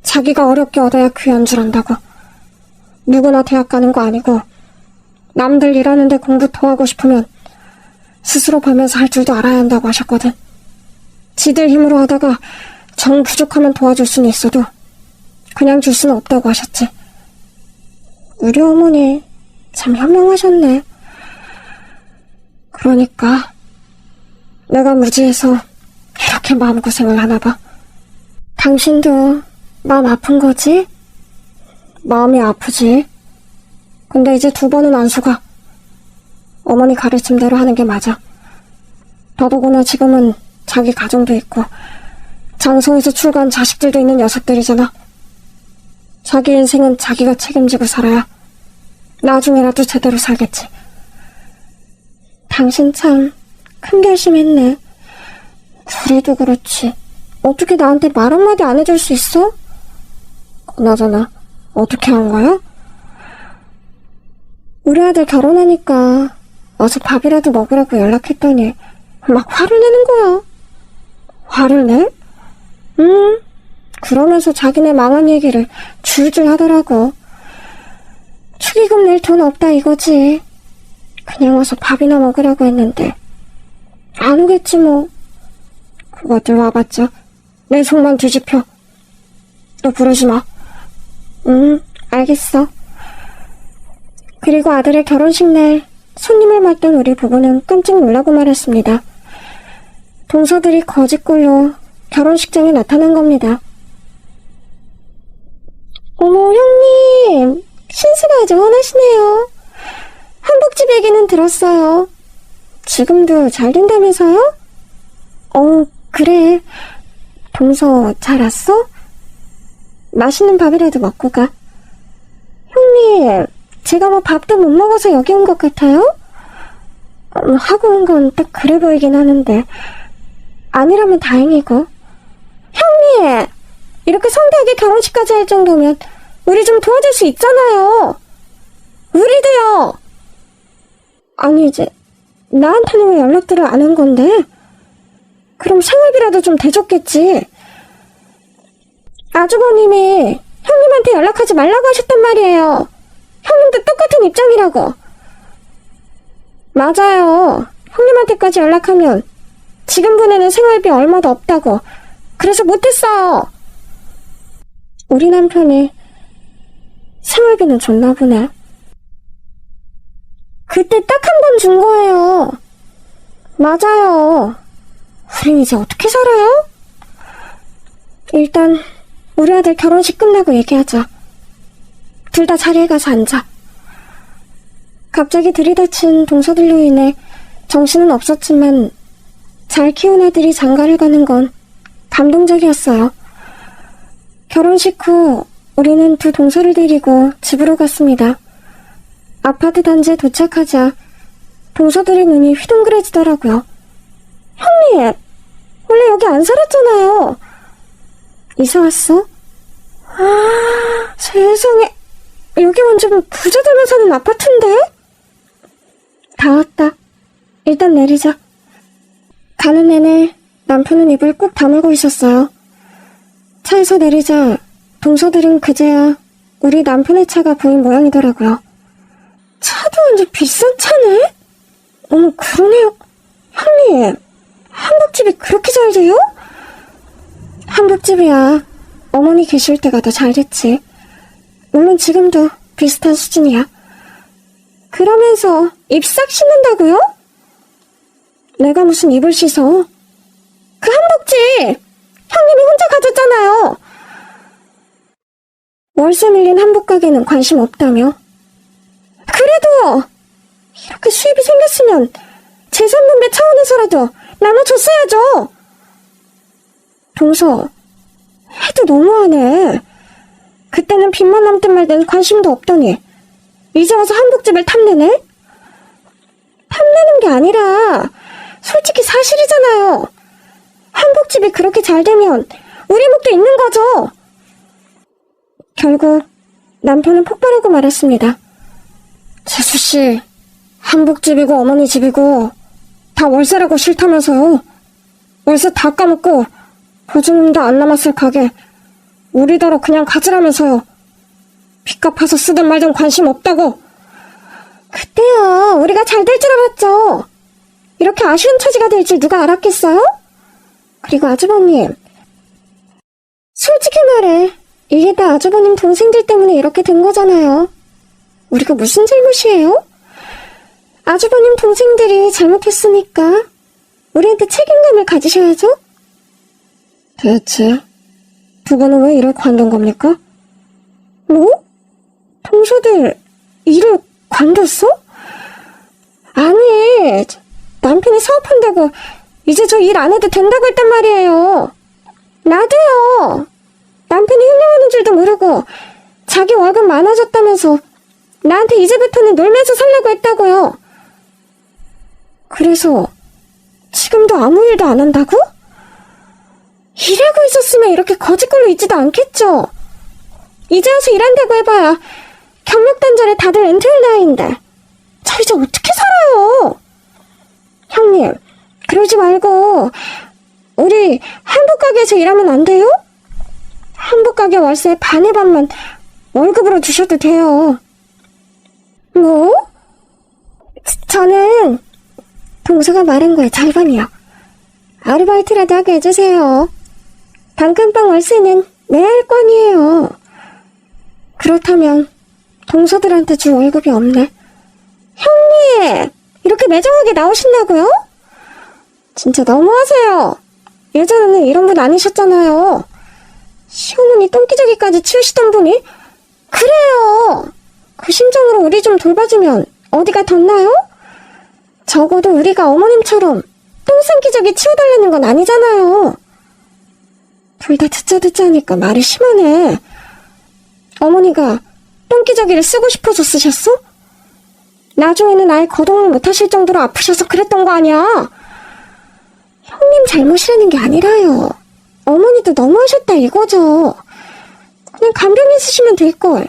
자기가 어렵게 얻어야 귀한 줄 안다고. 누구나 대학 가는 거 아니고 남들 일하는데 공부 더 하고 싶으면 스스로 벌면서 할 줄도 알아야 한다고 하셨거든. 지들 힘으로 하다가 정 부족하면 도와줄 수는 있어도 그냥 줄 수는 없다고 하셨지. 우리 어머니 참 현명하셨네. 그러니까 내가 무지해서 이렇게 마음고생을 하나봐. 당신도 마음 아픈 거지? 마음이 아프지. 근데 이제 두 번은 안 속아. 어머니 가르침대로 하는 게 맞아. 더더구나 지금은 자기 가정도 있고 장성에서 출가한 자식들도 있는 녀석들이잖아. 자기 인생은 자기가 책임지고 살아야 나중에라도 제대로 살겠지. 당신 참 큰 결심했네. 그래도 그렇지. 어떻게 나한테 말 한마디 안 해줄 수 있어? 그나저나 어떻게 한 거야? 우리 아들 결혼하니까 어서 밥이라도 먹으라고 연락했더니 막 화를 내는 거야. 화를 내? 그러면서 자기네 망한 얘기를 줄줄 하더라고. 축의금 낼 돈 없다 이거지. 그냥 와서 밥이나 먹으라고 했는데 안 오겠지 뭐. 그것들 와봤자 내 속만 뒤집혀. 또 부르지 마. 알겠어. 그리고 아들의 결혼식 날 손님을 맞던 우리 부부는 깜짝 놀라고 말았습니다. 동서들이 거짓골로 결혼식장에 나타난 겁니다. 어머 형님, 신세가 아주 훤하시네요. 한복집 얘기는 들었어요. 지금도 잘 된다면서요? 그래. 동서 잘 왔어? 맛있는 밥이라도 먹고 가. 형님, 제가 뭐 밥도 못 먹어서 여기 온 것 같아요? 하고 온 건 딱 그래 보이긴 하는데 아니라면 다행이고. 형님, 이렇게 성대하게 결혼식까지 할 정도면 우리 좀 도와줄 수 있잖아요. 우리도요. 아니 이제 나한테는 왜 연락들을 안 한 건데? 그럼 생활비라도 좀 대줬겠지. 아주버님이 형님한테 연락하지 말라고 하셨단 말이에요. 형님도 똑같은 입장이라고. 맞아요. 형님한테까지 연락하면 지금 보내는 생활비 얼마도 없다고. 그래서 못했어요. 우리 남편이 생활비는 줬나 보네. 그때 딱 한 번 준 거예요. 맞아요. 우린 이제 어떻게 살아요? 일단 우리 아들 결혼식 끝나고 얘기하자. 둘 다 자리에 가서 앉아. 갑자기 들이닥친 동서들로 인해 정신은 없었지만 잘 키운 아들이 장가를 가는 건 감동적이었어요. 결혼식 후 우리는 두 동서를 데리고 집으로 갔습니다. 아파트 단지에 도착하자 동서들의 눈이 휘둥그레지더라고요. 형님, 원래 여기 안 살았잖아요. 이사 왔어? 아, 세상에. 여기 완전 부자들만 사는 아파트인데? 다 왔다. 일단 내리자. 가는 내내 남편은 입을 꾹 다물고 있었어요. 차에서 내리자 동서들은 그제야 우리 남편의 차가 보인 모양이더라고요. 차도 완전 비싼 차네? 어머, 그러네요. 형님, 한복집이 그렇게 잘 돼요? 한복집이야. 어머니 계실 때가 더 잘 됐지. 물론 지금도 비슷한 수준이야. 그러면서 입 싹 씻는다고요? 내가 무슨 입을 씻어. 그 한복집 형님이 혼자 가졌잖아요. 월세 밀린 한복 가게는 관심 없다며. 그래도 이렇게 수입이 생겼으면 재산 분배 차원에서라도 나눠줬어야죠. 동서, 해도 너무하네. 그때는 빚만 남든 말든 관심도 없더니 이제 와서 한복집을 탐내네? 탐내는 게 아니라 솔직히 사실이잖아요. 한복집이 그렇게 잘 되면 우리 목도 있는 거죠. 결국 남편은 폭발하고 말았습니다. 재수씨, 한복집이고 어머니 집이고 다 월세라고 싫다면서요. 월세 다 까먹고 보증금도 안 남았을 가게 우리더러 그냥 가지라면서요. 빚 갚아서 쓰든 말든 관심 없다고. 그때요, 우리가 잘 될 줄 알았죠. 이렇게 아쉬운 처지가 될 줄 누가 알았겠어요? 그리고 아주버님, 솔직히 말해, 이게 다 아주버님 동생들 때문에 이렇게 된 거잖아요. 우리가 무슨 잘못이에요? 아주버님 동생들이 잘못했으니까 우리한테 책임감을 가지셔야죠? 대체 두 분은 왜 일을 관둔 겁니까? 뭐? 동서들 일을 관뒀어? 아니, 남편이 사업한다고 이제 저 일 안 해도 된다고 했단 말이에요. 나도요. 남편이 횡령하는 줄도 모르고 자기 월급 많아졌다면서 나한테 이제부터는 놀면서 살려고 했다고요. 그래서 지금도 아무 일도 안 한다고? 일하고 있었으면 이렇게 거짓말로 있지도 않겠죠. 이제 와서 일한다고 해봐야 경력 단절에 다들 엔트리 나이인데 저 이제 어떻게 살아요? 형님, 그러지 말고 우리 한복가게에서 일하면 안 돼요? 한복가게 월세 반의 반만 월급으로 주셔도 돼요. 뭐? 저는 동서가 말한 거에 절반이요. 아르바이트라도 하게 해주세요. 단칸방 월세는 내야 할 거 아니에요. 그렇다면 동서들한테 줄 월급이 없네. 형님, 이렇게 매정하게 나오신다고요? 진짜 너무하세요. 예전에는 이런 분 아니셨잖아요. 시어머니 똥기저귀까지 치우시던 분이? 그래요. 그 심정으로 우리 좀 돌봐주면 어디가 덧나요? 적어도 우리가 어머님처럼 똥싼기저귀 치워달라는 건 아니잖아요. 둘 다 듣자 하니까 말이 심하네. 어머니가 똥기저귀를 쓰고 싶어서 쓰셨어? 나중에는 아예 거동을 못하실 정도로 아프셔서 그랬던 거 아니야? 형님 잘못이라는 게 아니라요. 어머니도 너무하셨다 이거죠. 그냥 간병인 쓰시면 될걸.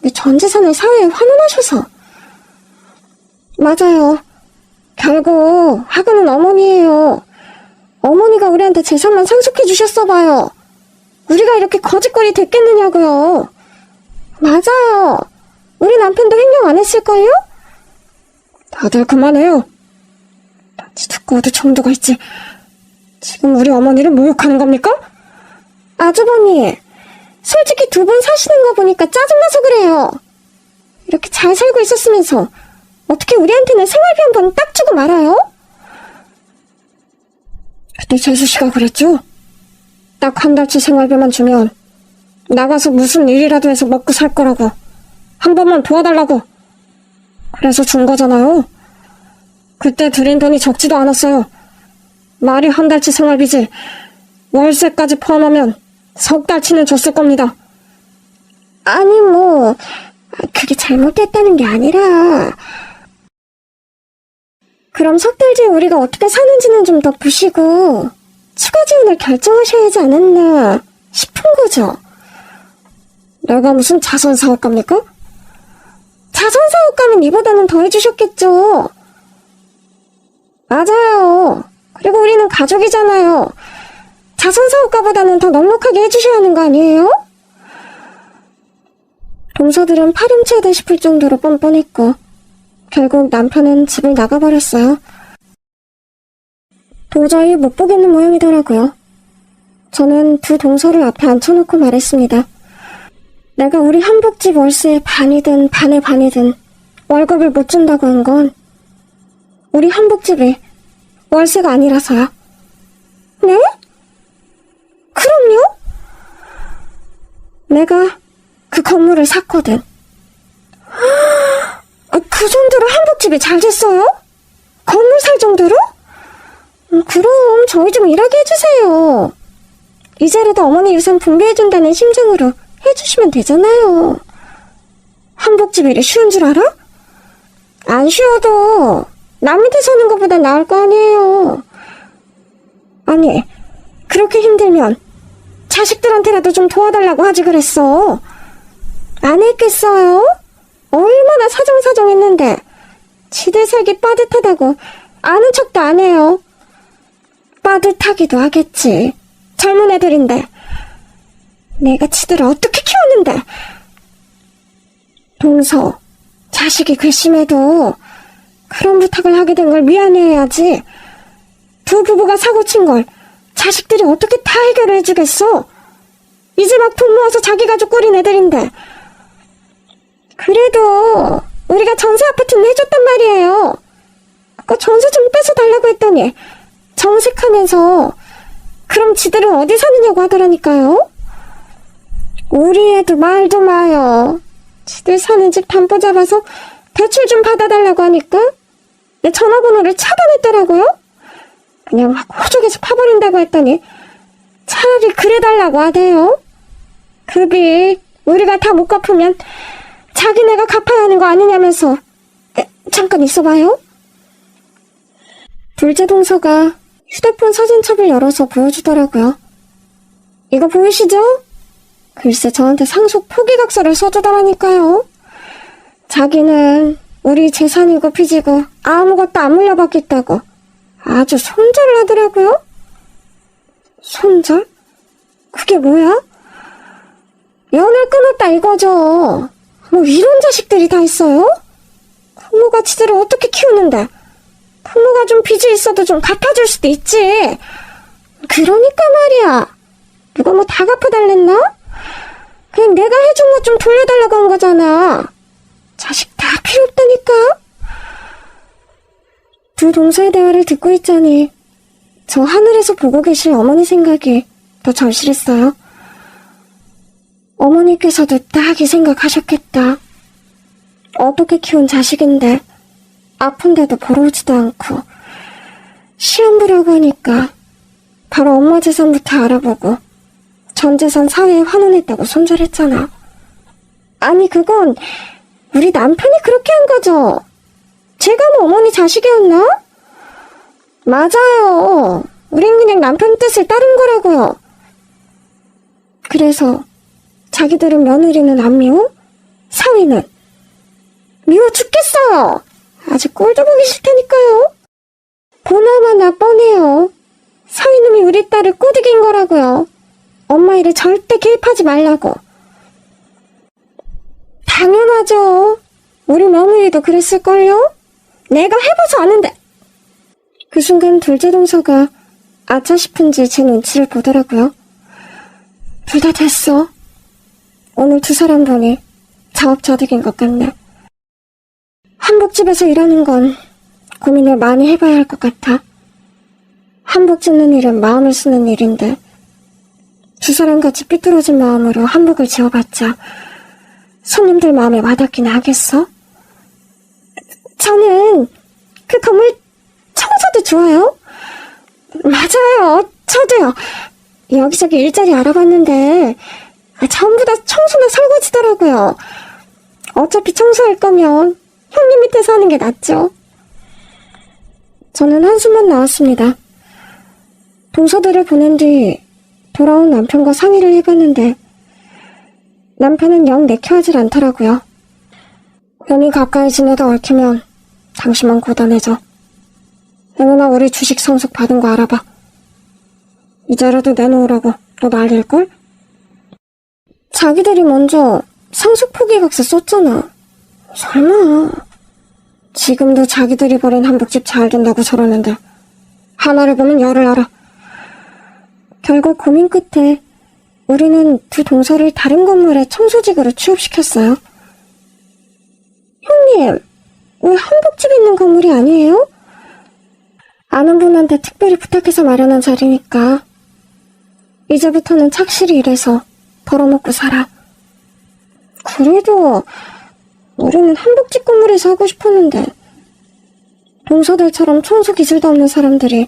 왜 전 재산을 사회에 환원하셔서. 맞아요. 결국 하고는 어머니예요. 어머니가 우리한테 재산만 상속해 주셨어봐요. 우리가 이렇게 거짓골이 됐겠느냐고요. 맞아요. 우리 남편도 횡령 안 했을걸요? 다들 그만해요. 단지 듣고도 정도가 있지. 지금 우리 어머니를 모욕하는 겁니까? 아주버니, 솔직히 두 분 사시는 거 보니까 짜증나서 그래요. 이렇게 잘 살고 있었으면서 어떻게 우리한테는 생활비 한 번 딱 주고 말아요? 그때 재수씨가 그랬죠? 딱 한 달치 생활비만 주면 나가서 무슨 일이라도 해서 먹고 살 거라고. 한 번만 도와달라고. 그래서 준 거잖아요. 그때 드린 돈이 적지도 않았어요. 말이 한 달치 생활비지 월세까지 포함하면 석 달치는 줬을 겁니다. 아니 뭐 그게 잘못됐다는 게 아니라 그럼 석 달 뒤에 우리가 어떻게 사는지는 좀 더 보시고 추가 지원을 결정하셔야 하지 않았나 싶은 거죠. 내가 무슨 자선사업가입니까? 자선사업가면 이보다는 더 해주셨겠죠. 맞아요. 그리고 우리는 가족이잖아요. 자선사업가보다는 더 넉넉하게 해주셔야 하는 거 아니에요? 동서들은 파렴치하다 싶을 정도로 뻔뻔했고 결국 남편은 집을 나가버렸어요. 도저히 못 보겠는 모양이더라고요. 저는 두 동서를 앞에 앉혀놓고 말했습니다. 내가 우리 한복집 월세의 반이든 반의 반이든 월급을 못 준다고 한 건 우리 한복집이 월세가 아니라서요. 네? 그럼요? 내가 그 건물을 샀거든. 그 정도로 한복집이 잘 됐어요? 건물 살 정도로? 그럼 저희 좀 일하게 해주세요. 이제라도 어머니 유산 분배해준다는 심정으로 해주시면 되잖아요. 한복집 일이 쉬운 줄 알아? 안 쉬워도 남 밑에 사는 것보다 나을 거 아니에요. 아니, 그렇게 힘들면 자식들한테라도 좀 도와달라고 하지 그랬어. 안 했겠어요? 얼마나 사정사정했는데 지들 살기 빠듯하다고 아는 척도 안 해요. 빠듯하기도 하겠지. 젊은 애들인데. 내가 지들을 어떻게 키웠는데. 동서, 자식이 괘씸해도 그런 부탁을 하게 된 걸 미안해해야지. 두 부부가 사고친 걸 자식들이 어떻게 다 해결을 해주겠어? 이제 막 돈 모아서 자기 가족 꾸린 애들인데. 그래도 우리가 전세 아파트는 해줬단 말이에요. 아까 전세 좀 뺏어달라고 했더니 정색하면서 그럼 지들은 어디 사느냐고 하더라니까요. 우리 애도 말도 마요. 지들 사는 집 담보 잡아서 대출 좀 받아달라고 하니까 내 전화번호를 차단했더라고요. 그냥 막 호적에서 파버린다고 했더니 차라리 그래달라고 하대요. 그 빚 우리가 다 못 갚으면 자기네가 갚아야 하는 거 아니냐면서. 잠깐 있어봐요. 둘째 동서가 휴대폰 사진첩을 열어서 보여주더라고요. 이거 보이시죠? 글쎄 저한테 상속 포기각서를 써주더라니까요. 자기는 우리 재산이고 빚이고 아무것도 안 물려받겠다고 아주 손절을 하더라고요. 손절? 그게 뭐야? 연을 끊었다 이거죠. 뭐 이런 자식들이 다 있어요? 부모가 지들을 어떻게 키우는데 부모가 좀 빚이 있어도 좀 갚아줄 수도 있지. 그러니까 말이야. 누가 뭐 다 갚아달랬나? 그냥 내가 해준 거 좀 돌려달라고 한 거잖아. 자식 다 필요 없다니까. 두 동서의 대화를 듣고 있자니 저 하늘에서 보고 계실 어머니 생각이 더 절실했어요. 어머니께서도 딱 이 생각하셨겠다. 어떻게 키운 자식인데 아픈데도 보러 오지도 않고 시험 보려고 하니까 바로 엄마 재산부터 알아보고 전 재산 사회에 환원했다고 손절했잖아. 아니 그건 우리 남편이 그렇게 한 거죠. 제가 뭐 어머니 자식이었나? 맞아요. 우린 그냥 남편 뜻을 따른 거라고요. 그래서 자기들은 며느리는 안 미워? 사위는? 미워 죽겠어요. 아직 꼴도 보기 싫다니까요. 보나마나 뻔해요. 사위놈이 우리 딸을 꼬드긴 거라고요. 엄마 일에 절대 개입하지 말라고. 당연하죠. 우리 며느리도 그랬을걸요? 내가 해봐서 아는데. 그 순간 둘째 동서가 아차 싶은지 제 눈치를 보더라고요. 둘 다 됐어. 오늘 두 사람 보니 자업자득인 것 같네. 한복집에서 일하는 건 고민을 많이 해봐야 할 것 같아. 한복 짓는 일은 마음을 쓰는 일인데 두 사람 같이 삐뚤어진 마음으로 한복을 지어봤자 손님들 마음에 와닿기나 하겠어? 저는 그 건물 청소도 좋아요. 맞아요. 저도요. 여기저기 일자리 알아봤는데 전부 다 청소나 설거지더라고요. 어차피 청소할 거면 형님 밑에서 하는 게 낫죠. 저는 한숨만 나왔습니다. 동서들을 보낸 뒤 돌아온 남편과 상의를 해봤는데 남편은 영 내켜하질 않더라고요. 괜히 가까이 지내다 얽히면 당신만 고단해져. 행운아 우리 주식 상속 받은 거 알아봐. 이제라도 내놓으라고 또 난릴걸? 자기들이 먼저 상속 포기각서 썼잖아. 설마 지금도 자기들이 버린 한복집 잘 된다고 저러는데 하나를 보면 열을 알아. 결국 고민 끝에 우리는 두 동서를 다른 건물에 청소직으로 취업시켰어요. 형님, 왜 한복집 있는 건물이 아니에요? 아는 분한테 특별히 부탁해서 마련한 자리니까 이제부터는 착실히 일해서 벌어먹고 살아. 그래도 우리는 한복집 건물에서 하고 싶었는데 동서들처럼 청소 기술도 없는 사람들이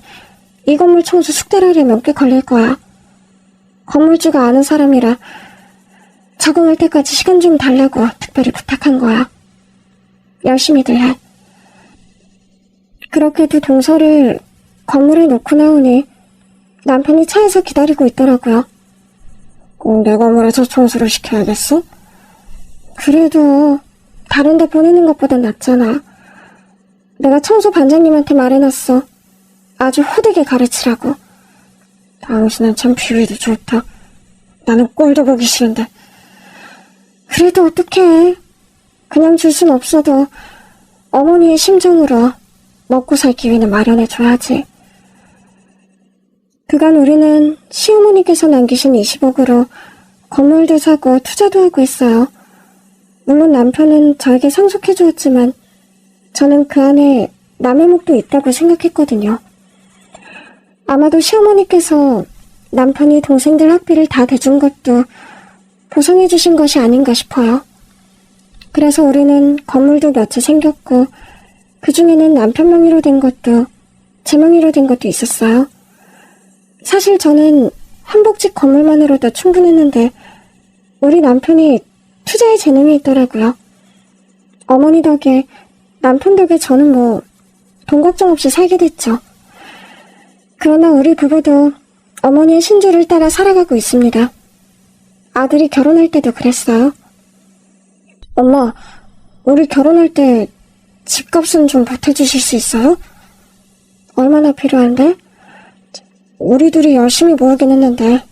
이 건물 청소 숙대를 하려면 꽤 걸릴 거야. 건물주가 아는 사람이라 적응할 때까지 시간 좀 달라고 특별히 부탁한 거야. 열심히들 해. 그렇게 두 동서를 건물에 놓고 나오니 남편이 차에서 기다리고 있더라고요. 꼭 내 건물에서 청소를 시켜야겠어? 그래도 다른 데 보내는 것보단 낫잖아. 내가 청소 반장님한테 말해놨어. 아주 호되게 가르치라고. 당신은 참 비위도 좋다. 나는 꼴도 보기 싫은데. 그래도 어떡해. 그냥 줄 순 없어도 어머니의 심정으로 먹고 살 기회는 마련해줘야지. 그간 우리는 시어머니께서 남기신 20억으로 건물도 사고 투자도 하고 있어요. 물론 남편은 저에게 상속해주었지만 저는 그 안에 남의 몫도 있다고 생각했거든요. 아마도 시어머니께서 남편이 동생들 학비를 다 대준 것도 보상해주신 것이 아닌가 싶어요. 그래서 우리는 건물도 몇 채 생겼고 그 중에는 남편 명의로 된 것도 제 명의로 된 것도 있었어요. 사실 저는 한복집 건물만으로도 충분했는데 우리 남편이 투자에 재능이 있더라고요. 어머니 덕에 남편 덕에 저는 돈 걱정 없이 살게 됐죠. 그러나 우리 부부도 어머니의 신조를 따라 살아가고 있습니다. 아들이 결혼할 때도 그랬어요. 엄마, 우리 결혼할 때 집값은 좀 보태주실 수 있어요? 얼마나 필요한데? 우리 둘이 열심히 모으긴 했는데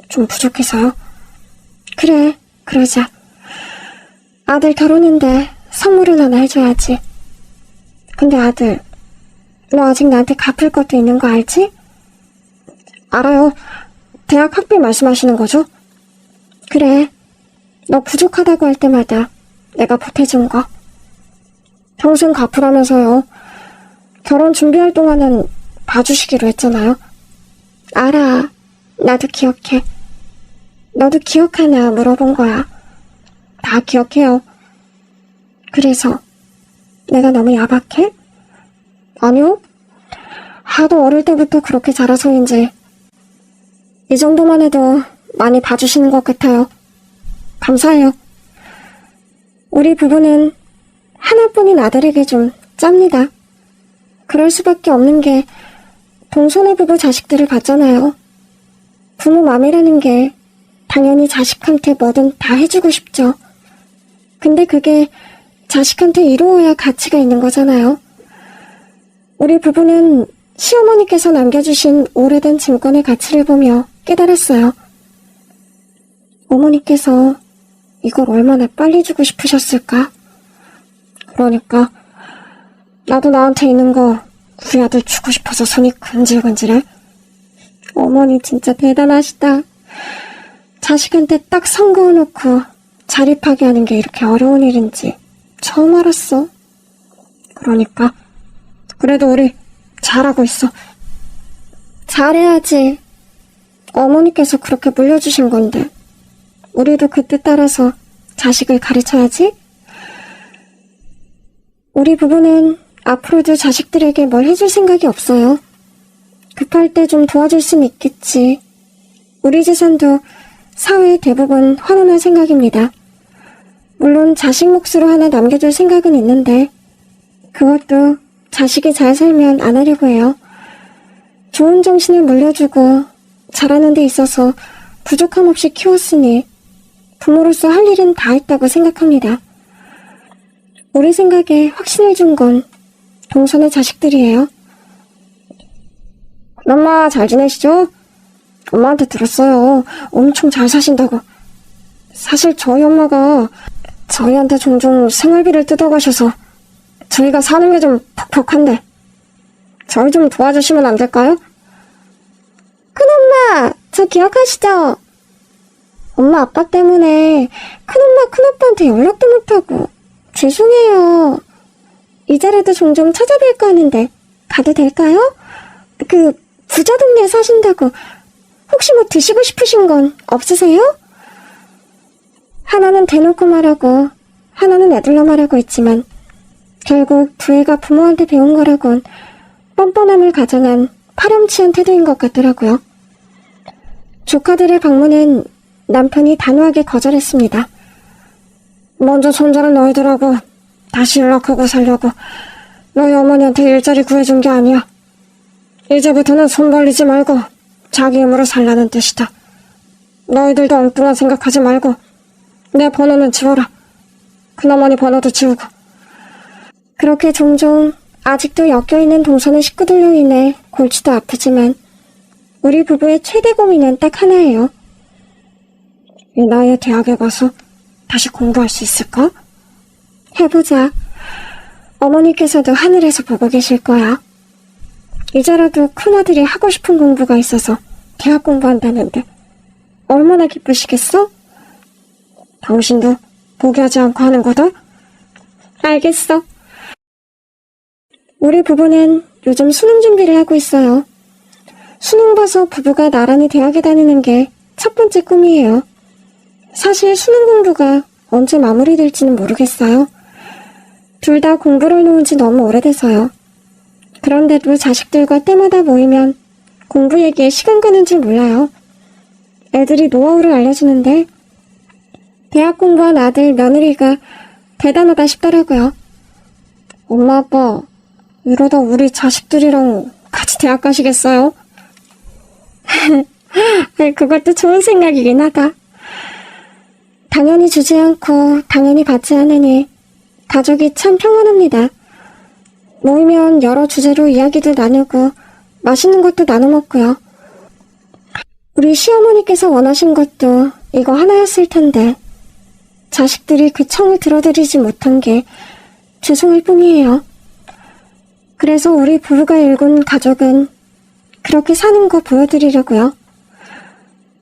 좀 부족해서요. 그래, 그러자. 아들 결혼인데 선물은 하나 해줘야지. 근데 아들, 너 아직 나한테 갚을 것도 있는 거 알지? 알아요. 대학 학비 말씀하시는 거죠? 그래, 너 부족하다고 할 때마다 내가 보태준 거. 평생 갚으라면서요. 결혼 준비할 동안은 봐주시기로 했잖아요. 알아. 나도 기억해. 너도 기억하나 물어본 거야. 다 기억해요. 그래서 내가 너무 야박해? 아니요. 하도 어릴 때부터 그렇게 자라서인지 이 정도만 해도 많이 봐주시는 것 같아요. 감사해요. 우리 부부는 하나뿐인 아들에게 좀 짭니다. 그럴 수밖에 없는 게 동서너 부부 자식들을 봤잖아요. 부모 맘이라는 게 당연히 자식한테 뭐든 다 해주고 싶죠. 근데 그게 자식한테 이루어야 가치가 있는 거잖아요. 우리 부부는 시어머니께서 남겨주신 오래된 증권의 가치를 보며 깨달았어요. 어머니께서 이걸 얼마나 빨리 주고 싶으셨을까? 그러니까 나도 나한테 있는 거 우리 아들 주고 싶어서 손이 근질근질해. 어머니 진짜 대단하시다. 자식한테 딱 선 그어놓고 자립하게 하는 게 이렇게 어려운 일인지 처음 알았어. 그러니까 그래도 우리 잘하고 있어. 잘해야지. 어머니께서 그렇게 물려주신 건데 우리도 그 뜻 따라서 자식을 가르쳐야지. 우리 부부는 앞으로도 자식들에게 뭘 해줄 생각이 없어요. 급할 때 좀 도와줄 순 있겠지. 우리 재산도 사회의 대부분 환원할 생각입니다. 물론 자식 몫으로 하나 남겨줄 생각은 있는데 그것도 자식이 잘 살면 안 하려고 해요. 좋은 정신을 물려주고 자라는 데 있어서 부족함 없이 키웠으니 부모로서 할 일은 다 했다고 생각합니다. 우리 생각에 확신을 준 건 동선의 자식들이에요. 엄마 잘 지내시죠? 엄마한테 들었어요. 엄청 잘 사신다고. 사실 저희 엄마가 저희한테 종종 생활비를 뜯어가셔서 저희가 사는 게 좀 퍽퍽한데 저희 좀 도와주시면 안 될까요? 큰엄마, 저 기억하시죠? 엄마 아빠 때문에 큰엄마 큰아빠한테 연락도 못하고 죄송해요. 이제라도 종종 찾아뵐까 하는데 가도 될까요? 그 부자 동네에 사신다고 혹시 뭐 드시고 싶으신 건 없으세요? 하나는 대놓고 말하고 하나는 애들러 말하고 있지만 결국 두 애가 부모한테 배운 거라곤 뻔뻔함을 가장한 파렴치한 태도인 것 같더라고요. 조카들의 방문은 남편이 단호하게 거절했습니다. 먼저 손자는 너희들하고 다시 연락하고 살려고 너희 어머니한테 일자리 구해준 게 아니야. 이제부터는 손 벌리지 말고 자기 힘으로 살라는 뜻이다. 너희들도 엉뚱한 생각하지 말고 내 번호는 지워라. 큰어머니 번호도 지우고. 그렇게 종종 아직도 엮여있는 동서는 식구들로 인해 골치도 아프지만 우리 부부의 최대 고민은 딱 하나예요. 이 나이에 대학에 가서 다시 공부할 수 있을까? 해보자. 어머니께서도 하늘에서 보고 계실 거야. 이제라도 큰아들이 하고 싶은 공부가 있어서 대학 공부한다는데 얼마나 기쁘시겠어? 당신도 포기하지 않고 하는 거다? 알겠어. 우리 부부는 요즘 수능 준비를 하고 있어요. 수능 봐서 부부가 나란히 대학에 다니는 게 첫 번째 꿈이에요. 사실 수능 공부가 언제 마무리될지는 모르겠어요. 둘 다 공부를 놓은 지 너무 오래돼서요. 그런데도 자식들과 때마다 모이면 공부 얘기에 시간 가는 줄 몰라요. 애들이 노하우를 알려주는데 대학 공부한 아들 며느리가 대단하다 싶더라고요. 엄마 아빠 이러다 우리 자식들이랑 같이 대학 가시겠어요? 그것도 좋은 생각이긴 하다. 당연히 주지 않고 당연히 받지 않으니 가족이 참 평온합니다. 모이면 여러 주제로 이야기도 나누고 맛있는 것도 나눠 먹고요. 우리 시어머니께서 원하신 것도 이거 하나였을 텐데 자식들이 그 청을 들어드리지 못한 게 죄송할 뿐이에요. 그래서 우리 부부가 일군 가족은 그렇게 사는 거 보여드리려고요.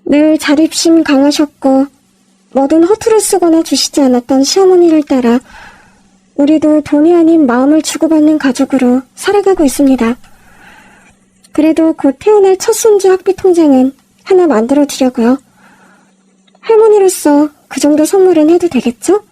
늘 자립심 강하셨고 뭐든 허투루 쓰거나 주시지 않았던 시어머니를 따라 우리도 돈이 아닌 마음을 주고받는 가족으로 살아가고 있습니다. 그래도 곧 태어날 첫 손주 학비 통장은 하나 만들어 드려고요. 할머니로서 그 정도 선물은 해도 되겠죠?